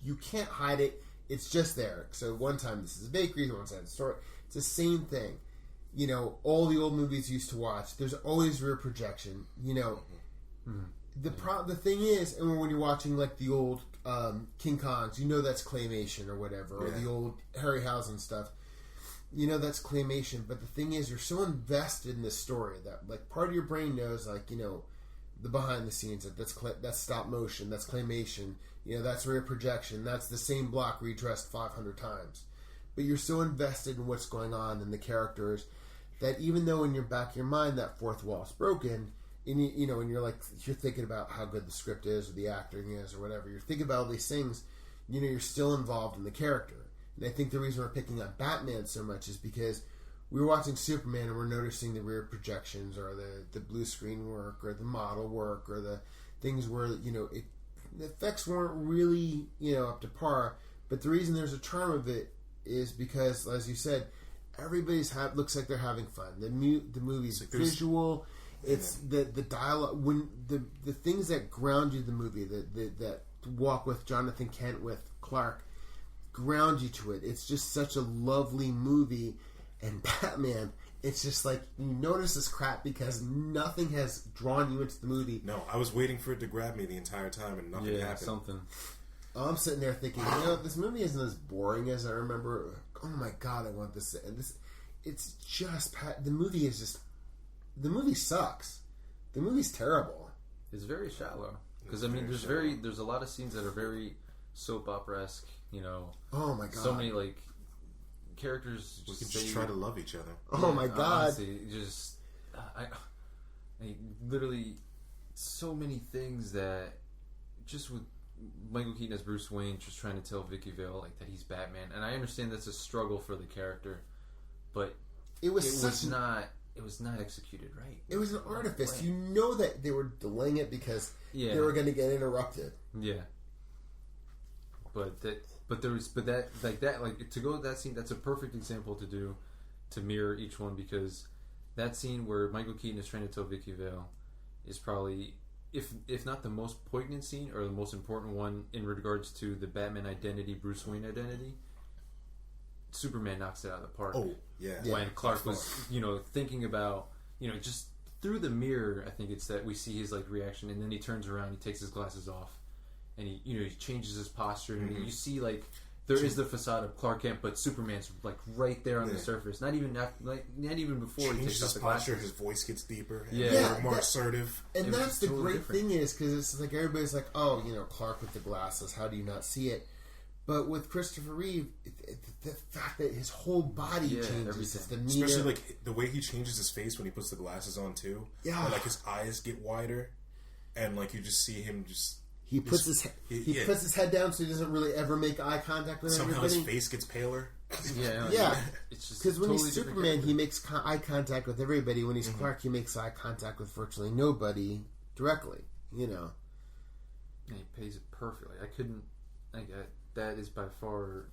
you can't hide it. It's just there. So one time this is a bakery, one time it's a store. It's the same thing. All the old movies you used to watch. There's always rear projection. The thing is, and when you're watching like the old King Kongs, that's claymation or whatever, or the old Harryhausen stuff. That's claymation, but the thing is, you're so invested in this story that like part of your brain knows like the behind the scenes that's stop motion, that's claymation, that's rear projection, that's the same block redressed 500 times. But you're so invested in what's going on and the characters that even though in your back of your mind that fourth wall is broken, and and you're thinking about how good the script is or the acting is or whatever, you're thinking about all these things, you're still involved in the character. And I think the reason we're picking on Batman so much is because we were watching Superman and we're noticing the rear projections or the blue screen work or the model work or the things where the effects weren't really up to par. But the reason there's a charm of it is because, as you said, everybody's looks like they're having fun. The movie's like visual. It's the dialogue, when the things that ground you in the movie, that walk with Jonathan Kent with Clark, ground you to it. It's just such a lovely movie. And Batman, it's just like you notice this crap because nothing has drawn you into the movie. No, I was waiting for it to grab me the entire time and nothing happened. Something. I'm sitting there thinking, this movie isn't as boring as I remember. Oh my god, I want this. And this, it's just the movie is just. The movie sucks. The movie's terrible. It's very shallow. Because there's a lot of scenes that are very soap opera-esque. Oh my god. So many like characters. We can just try to love each other. Oh my god. Honestly, just I literally so many things that just with Michael Keaton as Bruce Wayne, just trying to tell Vicky Vale like that he's Batman, and I understand that's a struggle for the character, but it was not executed right. It was an artifice. You know that they were delaying it because they were going to get interrupted. Yeah. But to go to that scene, that's a perfect example to mirror each one, because that scene where Michael Keaton is trying to tell Vicky Vale is probably, if not the most poignant scene or the most important one in regards to the Batman identity, Bruce Wayne identity. Superman knocks it out of the park. Oh, yeah. When Clark was, thinking about, just through the mirror, I think it's that we see his, reaction, and then he turns around, he takes his glasses off, and he changes his posture, and you see, there is the facade of Clark Kent, but Superman's, right there on the surface. Not even before he takes off the posture, glasses. his voice gets deeper, and more assertive. And that's the totally great thing is, because it's like, everybody's like, oh, Clark with the glasses, how do you not see it? But with Christopher Reeve, the fact that his whole body changes, his demeanor. Especially the way he changes his face when he puts the glasses on too. Yeah, where, his eyes get wider, and you just see him just. He puts his head down so he doesn't really ever make eye contact with somehow everybody. His face gets paler. Yeah. It's just because when he's Superman, he makes eye contact with everybody. When he's Clark, he makes eye contact with virtually nobody directly. And he pays it perfectly. I couldn't. That is by far,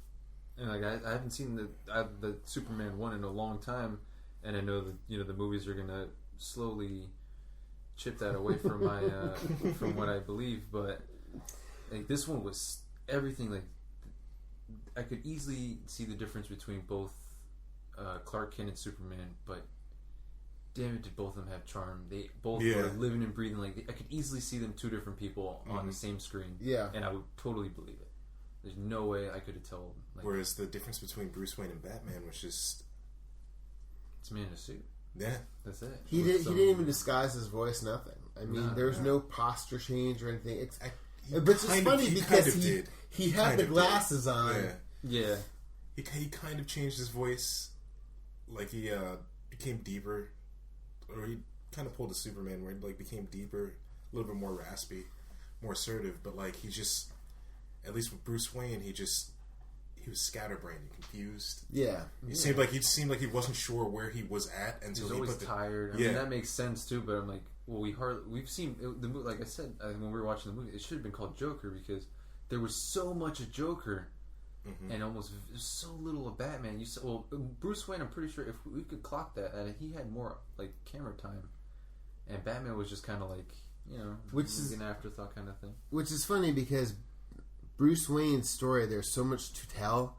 and I haven't seen the Superman 1 in a long time, and I know that the movies are gonna slowly chip that away from my from what I believe, but like this one was everything. Like I could easily see the difference between both Clark Kent and Superman, but damn it, did both of them have charm? They both were living and breathing. Like I could easily see them two different people on the same screen. Yeah, and I would totally believe it. There's no way I could have told. Like, whereas the difference between Bruce Wayne and Batman was just it's a man in a suit. Yeah, that's it. He didn't even disguise his voice. Nothing. I mean, there's no posture change or anything. But it's just funny because he had the glasses on. Yeah. He kind of changed his voice, like he became deeper, or he kind of pulled a Superman where he like became deeper, a little bit more raspy, more assertive. But like he just, at least with Bruce Wayne, he was scatterbrained and confused. Yeah, he seemed like he wasn't sure where he was at until he was always tired. I mean, that makes sense too. But I'm like, well, we've seen the movie. Like I said, when we were watching the movie, it should have been called Joker because there was so much of Joker. And almost so little of Batman. Bruce Wayne, I'm pretty sure if we could clock that, he had more like camera time, and Batman was just kind of like which is an afterthought kind of thing. Which is funny because Bruce Wayne's story, there's so much to tell,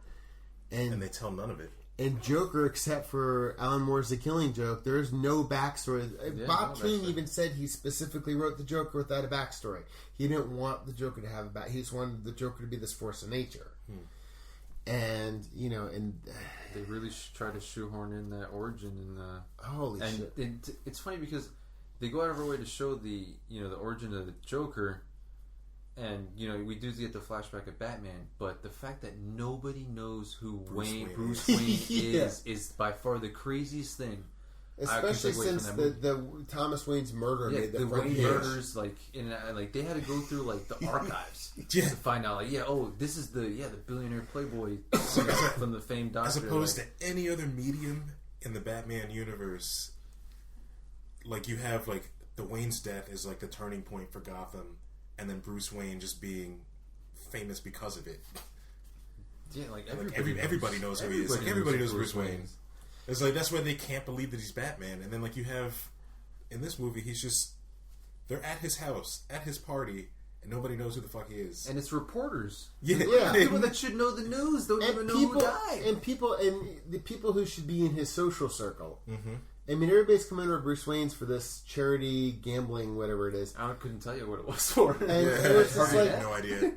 and they tell none of it. And Joker, except for Alan Moore's The Killing Joke, there's no backstory. Bob Kane even said he specifically wrote the Joker without a backstory. He didn't want the Joker to have a back. He just wanted the Joker to be this force of nature. And they really try to shoehorn in that origin in the holy shit. It's funny because they go out of their way to show the the origin of the Joker, and we do get the flashback of Batman, but the fact that nobody knows who Bruce Wayne is by far the craziest thing. Especially since the Thomas Wayne's murder made the Wayne murders, like they had to go through like the archives to find out, this is the billionaire playboy from the famed doctor. As opposed to any other medium in the Batman universe, like you have like the Wayne's death is like the turning point for Gotham, and then Bruce Wayne just being famous because of it. Yeah, like everybody knows who he is. Like everybody knows Bruce Wayne. It's like that's why they can't believe that he's Batman. And then like you have in this movie, they're at his house, at his party, and nobody knows who the fuck he is. And it's reporters. Yeah. People that should know the news don't even know who died. And the people who should be in his social circle. Mm-hmm. I mean, everybody's coming over Bruce Wayne's for this charity gambling, whatever it is. I couldn't tell you what it was for. And it's just like, no idea.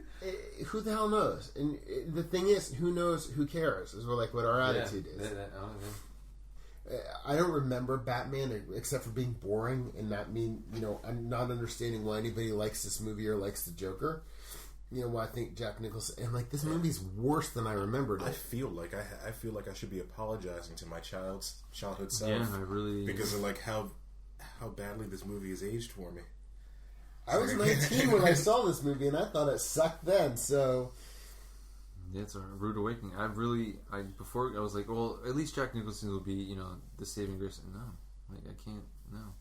Who the hell knows? And the thing is, who knows? Who cares? Is what our attitude is. I don't remember Batman except for being boring and not I'm not understanding why anybody likes this movie or likes the Joker. Why I think Jack Nicholson and like this movie's worse than I remembered it. I feel like I should be apologizing to my childhood self. Yeah, I really because of like how badly this movie is aged for me. I was 19 when I saw this movie and I thought it sucked then. So. Yeah, it's a rude awakening. Before I was like, well, at least Jack Nicholson will be, the saving grace. No, like I can't. No.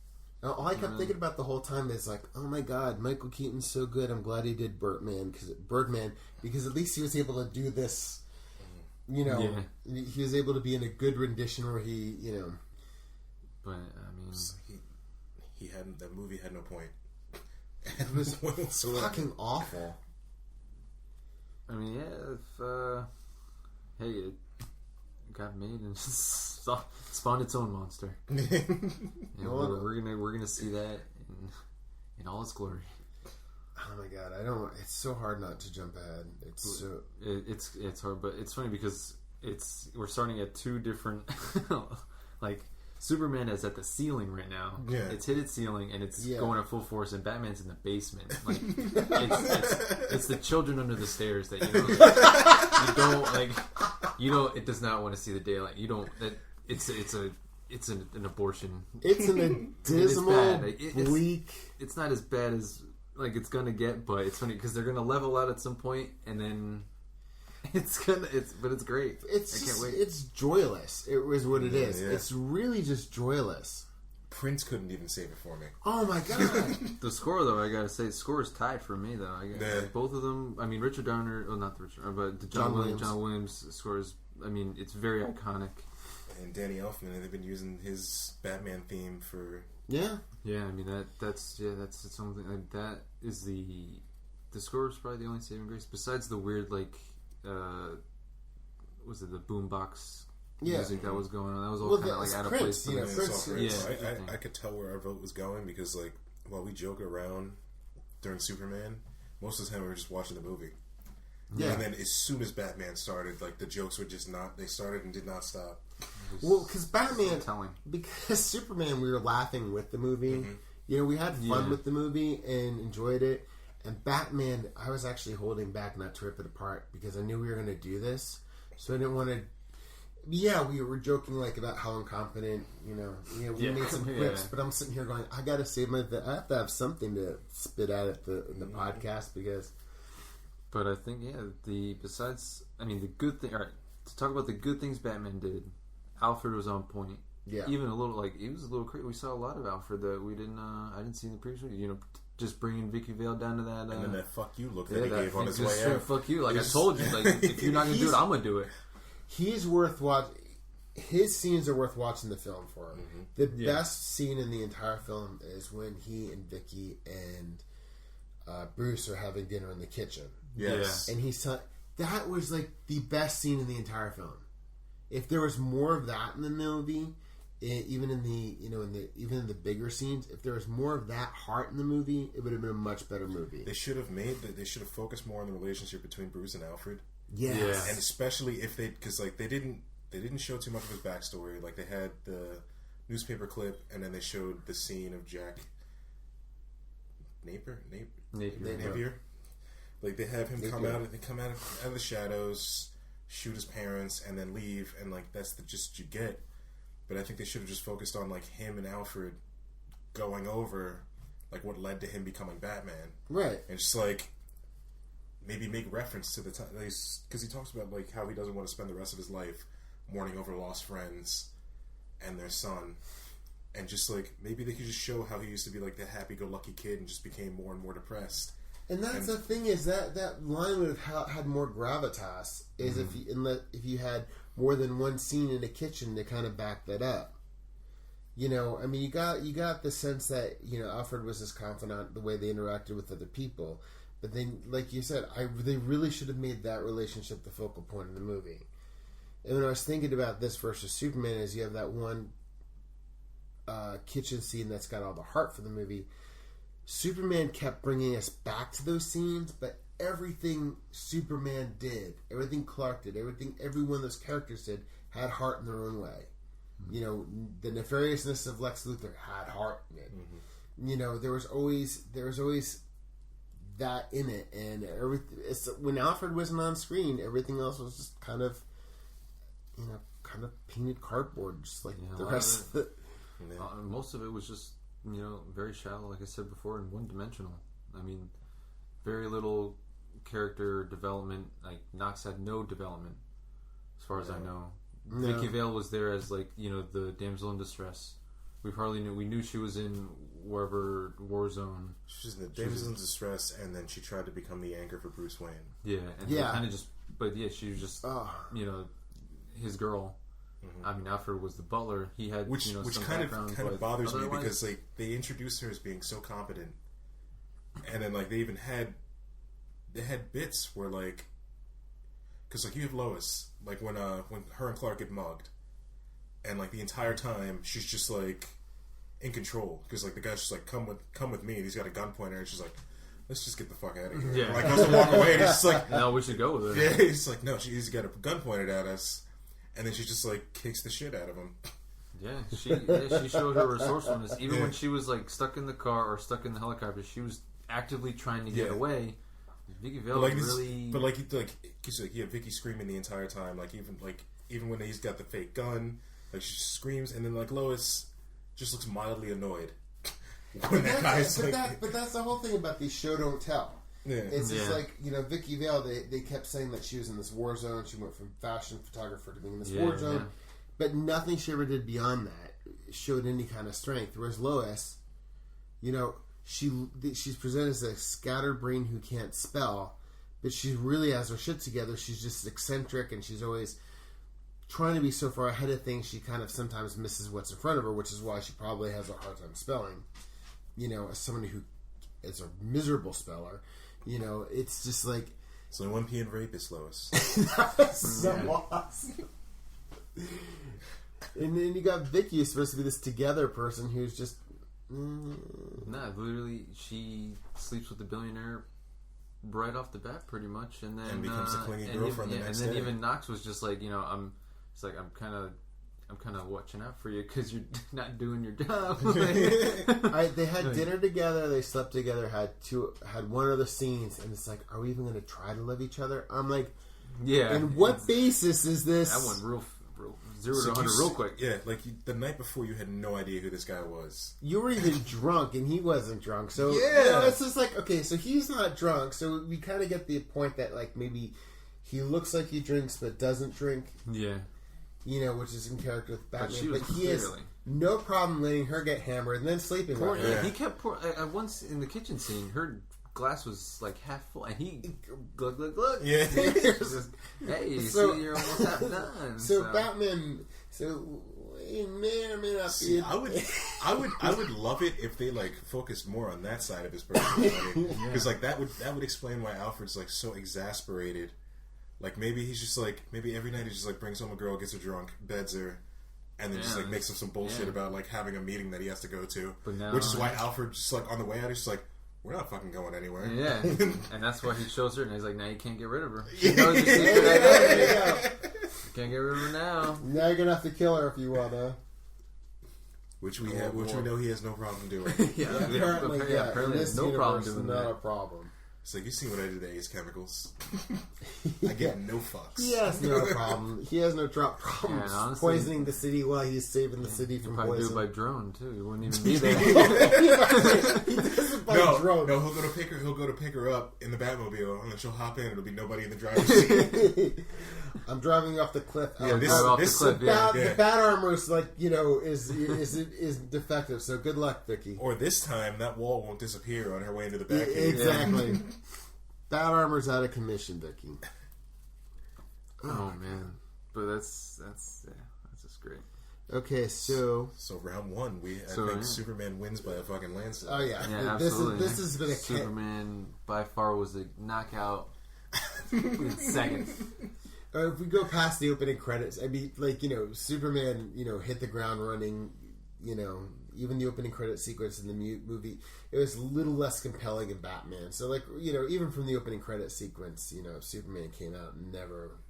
All I kept thinking about the whole time is like, oh my god, Michael Keaton's so good. I'm glad he did Birdman because at least he was able to do this. He was able to be in a good rendition where he. But I mean, that movie had no point. It was fucking awful. I mean, it got made and spawned its own monster. We're gonna see that in all its glory. Oh my god, it's so hard not to jump ahead. It's hard, but it's funny because we're starting at two different like. Superman is at the ceiling right now. Yeah. It's hit its ceiling and it's going at full force, and Batman's in the basement. Like it's the children under the stairs that it does not want to see the daylight. It's an abortion. It's an dismal, bleak. It's not as bad as like it's gonna get, but it's funny because they're gonna level out at some point, and then. But it's great. I can't wait. It's joyless. It was what it is. Yeah. It's really just joyless. Prince couldn't even save it for me. Oh my god! The score, though, I gotta say, the score is tied for me, though. Like, both of them. I mean, Richard Donner, but John Williams' score is. I mean, it's very iconic. and Danny Elfman, and they've been using his Batman theme for. Yeah. Yeah, I mean that's its own thing. Like, that is the score is probably the only saving grace besides the weird like was it the boombox music that was going on? That was all kind of like out of place. You know, Prince, I could tell where our vote was going because like while we joke around during Superman, most of the time we were just watching the movie. Yeah. And then as soon as Batman started, like the jokes were just not. They started and did not stop. Well, because Batman, because Superman, we were laughing with the movie. Mm-hmm. You know, we had fun with the movie and enjoyed it. And Batman, I was actually holding back not to rip it apart because I knew we were going to do this, so I didn't want to. Yeah, we were joking like about how incompetent. We made some quips, but I'm sitting here going, I got to save my. I have to have something to spit out at the podcast because. But I think the good thing. All right, to talk about the good things Batman did, Alfred was on point. Yeah, even a little like it was a little crazy. We saw a lot of Alfred that we didn't. I didn't see in the previous movie. Just bringing Vicky Vale down to that. And then that fuck you look that he gave on his way out. Fuck you, like I told you. Like if you're not gonna do it, I'm gonna do it. He's worth watching. His scenes are worth watching the film for. Mm-hmm. The best scene in the entire film is when he and Vicky and Bruce are having dinner in the kitchen. Yes. And he's that was like the best scene in the entire film. If there was more of that in the movie, even in the bigger scenes, if there was more of that heart in the movie, it would have been a much better movie. They should have focused more on the relationship between Bruce and Alfred. Yes. Yeah. And especially if because like they didn't show too much of his backstory. Like they had the newspaper clip, and then they showed the scene of Jack Napier. Like they have him come out of the shadows, shoot his parents, and then leave, and like that's the gist you get. But I think they should have just focused on like him and Alfred going over like what led to him becoming Batman, right? And just like maybe make reference to the time because he talks about like how he doesn't want to spend the rest of his life mourning over lost friends and their son, and just like maybe they could just show how he used to be like the happy-go-lucky kid and just became more and more depressed. And that's the thing is that line would have had more gravitas is if you had more than one scene in a kitchen to kind of back that up. You got the sense that Alfred was his confidant, the way they interacted with other people, but then like you said, they really should have made that relationship the focal point of the movie. And when I was thinking about this versus Superman, is you have that one kitchen scene that's got all the heart for the movie. Superman kept bringing us back to those scenes, but everything Superman did, everything Clark did, every one of those characters did, had heart in their own way. Mm-hmm. The nefariousness of Lex Luthor had heart in it. Mm-hmm. There was always that in it, and when Alfred wasn't on screen, everything else was just kind of painted cardboard, just like the rest of it. Most of it was just very shallow, like I said before, and one-dimensional. I mean, very little character development. Like Knox had no development, as far as I know. No. Vicky Vale was there as like the damsel in distress. We knew she was in wherever war zone. She's in the damsel in distress, and then she tried to become the anchor for Bruce Wayne. Yeah, and kind of just, but she was just his girl. Mm-hmm. I mean, Alfred was the butler. He had which some kind background, of bothers me because like they introduced her as being so competent, and then like they had bits where like because like you have Lois like when her and Clark get mugged, and like the entire time she's just like in control because like the guy's just like come with me, and he's got a gun pointer, and she's like, let's just get the fuck out of here. Yeah, like goes to walk away, and he's just like, no, we should go with it. Yeah, he's like, no, he's got a gun pointed at us. And then she just like kicks the shit out of him. Yeah, she showed her resourcefulness. Even when she was like stuck in the car or stuck in the helicopter, she was actively trying to get away. Vicky Vale really, but you have Vicky screaming the entire time. Like even when he's got the fake gun, like she screams, and then like Lois just looks mildly annoyed. But that's the whole thing about these show don't tell. Yeah. It's just like, Vicky Vale, they kept saying that she was in this war zone. She went from fashion photographer to being in this war zone. But nothing she ever did beyond that showed any kind of strength. Whereas Lois, she's presented as a scattered brain who can't spell, but she really has her shit together. She's just eccentric, and she's always trying to be so far ahead of things, she kind of sometimes misses what's in front of her, which is why she probably has a hard time spelling. As someone who is a miserable speller, it's just like... It's only one P in rapist, Lois. So awesome. And then you got Vicky, who's supposed to be this together person who's just... Nah, literally, she sleeps with the billionaire right off the bat, pretty much, and then becomes a clingy girlfriend the next day. And then even Knox was just like, I'm kind of watching out for you because you're not doing your job. They had dinner together, they slept together, had one other scenes, and it's like, are we even going to try to love each other? I'm like, yeah. And what basis is this? That went real 0 to 100 real quick. Yeah, like the night before, you had no idea who this guy was. You were even drunk, and he wasn't drunk. So yeah, it's just like, okay, so he's not drunk. So we kind of get the point that like maybe he looks like he drinks but doesn't drink. Yeah, which is in character with Batman. But he has no problem letting her get hammered and then sleeping with her. Yeah. He kept once in the kitchen scene, her glass was like half full, and he glug. Yeah. Just, hey, you see, you're almost half done. So Batman, he may or may not be. I would love it if they like focused more on that side of his personality, because like that would explain why Alfred's like so exasperated. Like maybe he's just like every night he just like brings home a girl, gets her drunk, beds her, and then just like makes up some bullshit about like having a meeting that he has to go to. Which is why Alfred just like on the way out he's just like, we're not fucking going anywhere. Yeah, and that's why he shows her, and he's like, now you can't get rid of her. She knows your secret. You can't get rid of her now. Now you're gonna have to kill her if you wanna. Which we know he has no problem doing. Apparently, apparently there's no problem doing not that. a problem. It's like, you see what I did to Ace Chemicals? I get no fucks. He has no problem. He has no problems poisoning the city while he's saving the city from poison. He'd probably do it by drone too. He wouldn't even be there. He does it by drone. No, he'll go to pick her up in the Batmobile, and then she'll hop in. It'll be nobody in the driver's seat. I'm driving you off the cliff. The bat armor is like is defective. So good luck, Vicky. Or this time that wall won't disappear on her way into the back. Exactly. Bat armor's out of commission, Vicky. Oh man, but that's just great. Okay, so round one, I think Superman wins by a fucking landslide. Oh yeah, absolutely. This has been a Superman by far was a knockout in seconds. If we go past the opening credits, I mean, like, Superman, hit the ground running, even the opening credit sequence in the movie, it was a little less compelling in Batman. So, like, even from the opening credit sequence, Superman came out and never...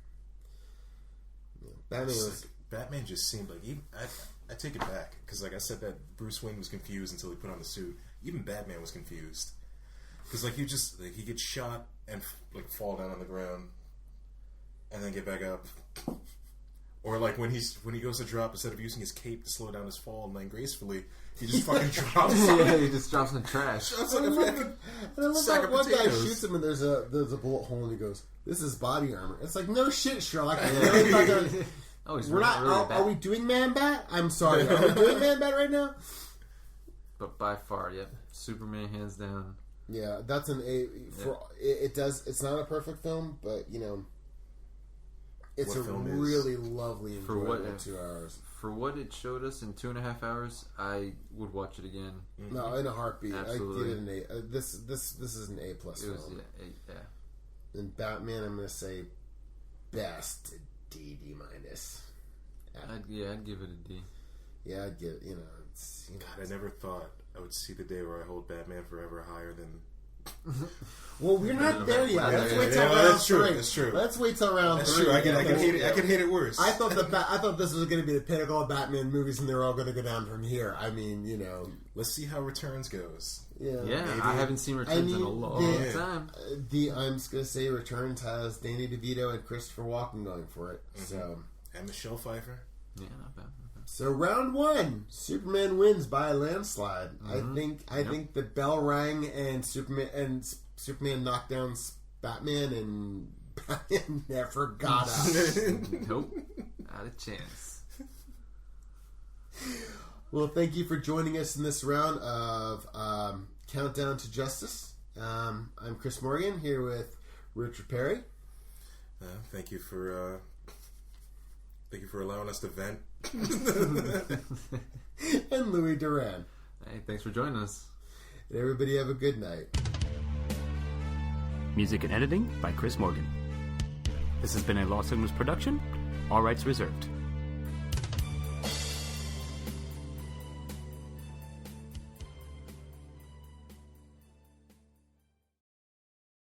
Batman just seemed like... I take it back, because, like I said, that Bruce Wayne was confused until he put on the suit. Even Batman was confused. Because, like, he gets shot and, like, fall down on the ground and then get back up. Or like when he goes to drop, instead of using his cape to slow down his fall and land gracefully, he just fucking drops. He just drops in trash. Drops like a fucking sack of one guy potatoes. shoots him and there's a bullet hole and he goes, "This is body armor." It's like, no shit, Sherlock. Are we doing Man Bat? I'm sorry. Are we doing Man Bat right now? But by far, Superman hands down. Yeah, that's an A. It's not a perfect film, but it's really lovely enjoyable 2 hours. For what it showed us in 2.5 hours, I would watch it again. No, in a heartbeat. Absolutely. I give it an A. This is an A+ film. And Batman, I'm going to say best D minus. I'd give it a D. Yeah, I'd give it. God, I never thought I would see the day where I hold Batman Forever higher than. Well, we're not there yet. Let's wait till round that's true. three. That's true. Let's wait till round That's three. true. I can hate it worse. I thought this was going to be the pinnacle of Batman movies, and they're all going to go down from here. I mean, Let's see how Returns goes. Yeah, I haven't seen Returns in a long time. I'm just going to say Returns has Danny DeVito and Christopher Walken going for it. Mm-hmm. So and Michelle Pfeiffer. Yeah, not bad. So round one, Superman wins by a landslide. Mm-hmm. I think the bell rang and Superman knocked down Batman, and Batman never got up. Nope, not a chance. Well, thank you for joining us in this round of Countdown to Justice. I'm Chris Morgan here with Richard Perry. Thank you for Thank you for allowing us to vent. And Louis Duran. Hey, thanks for joining us. And everybody have a good night. Music and editing by Chris Morgan. This has been a Lost Signals production. All rights reserved.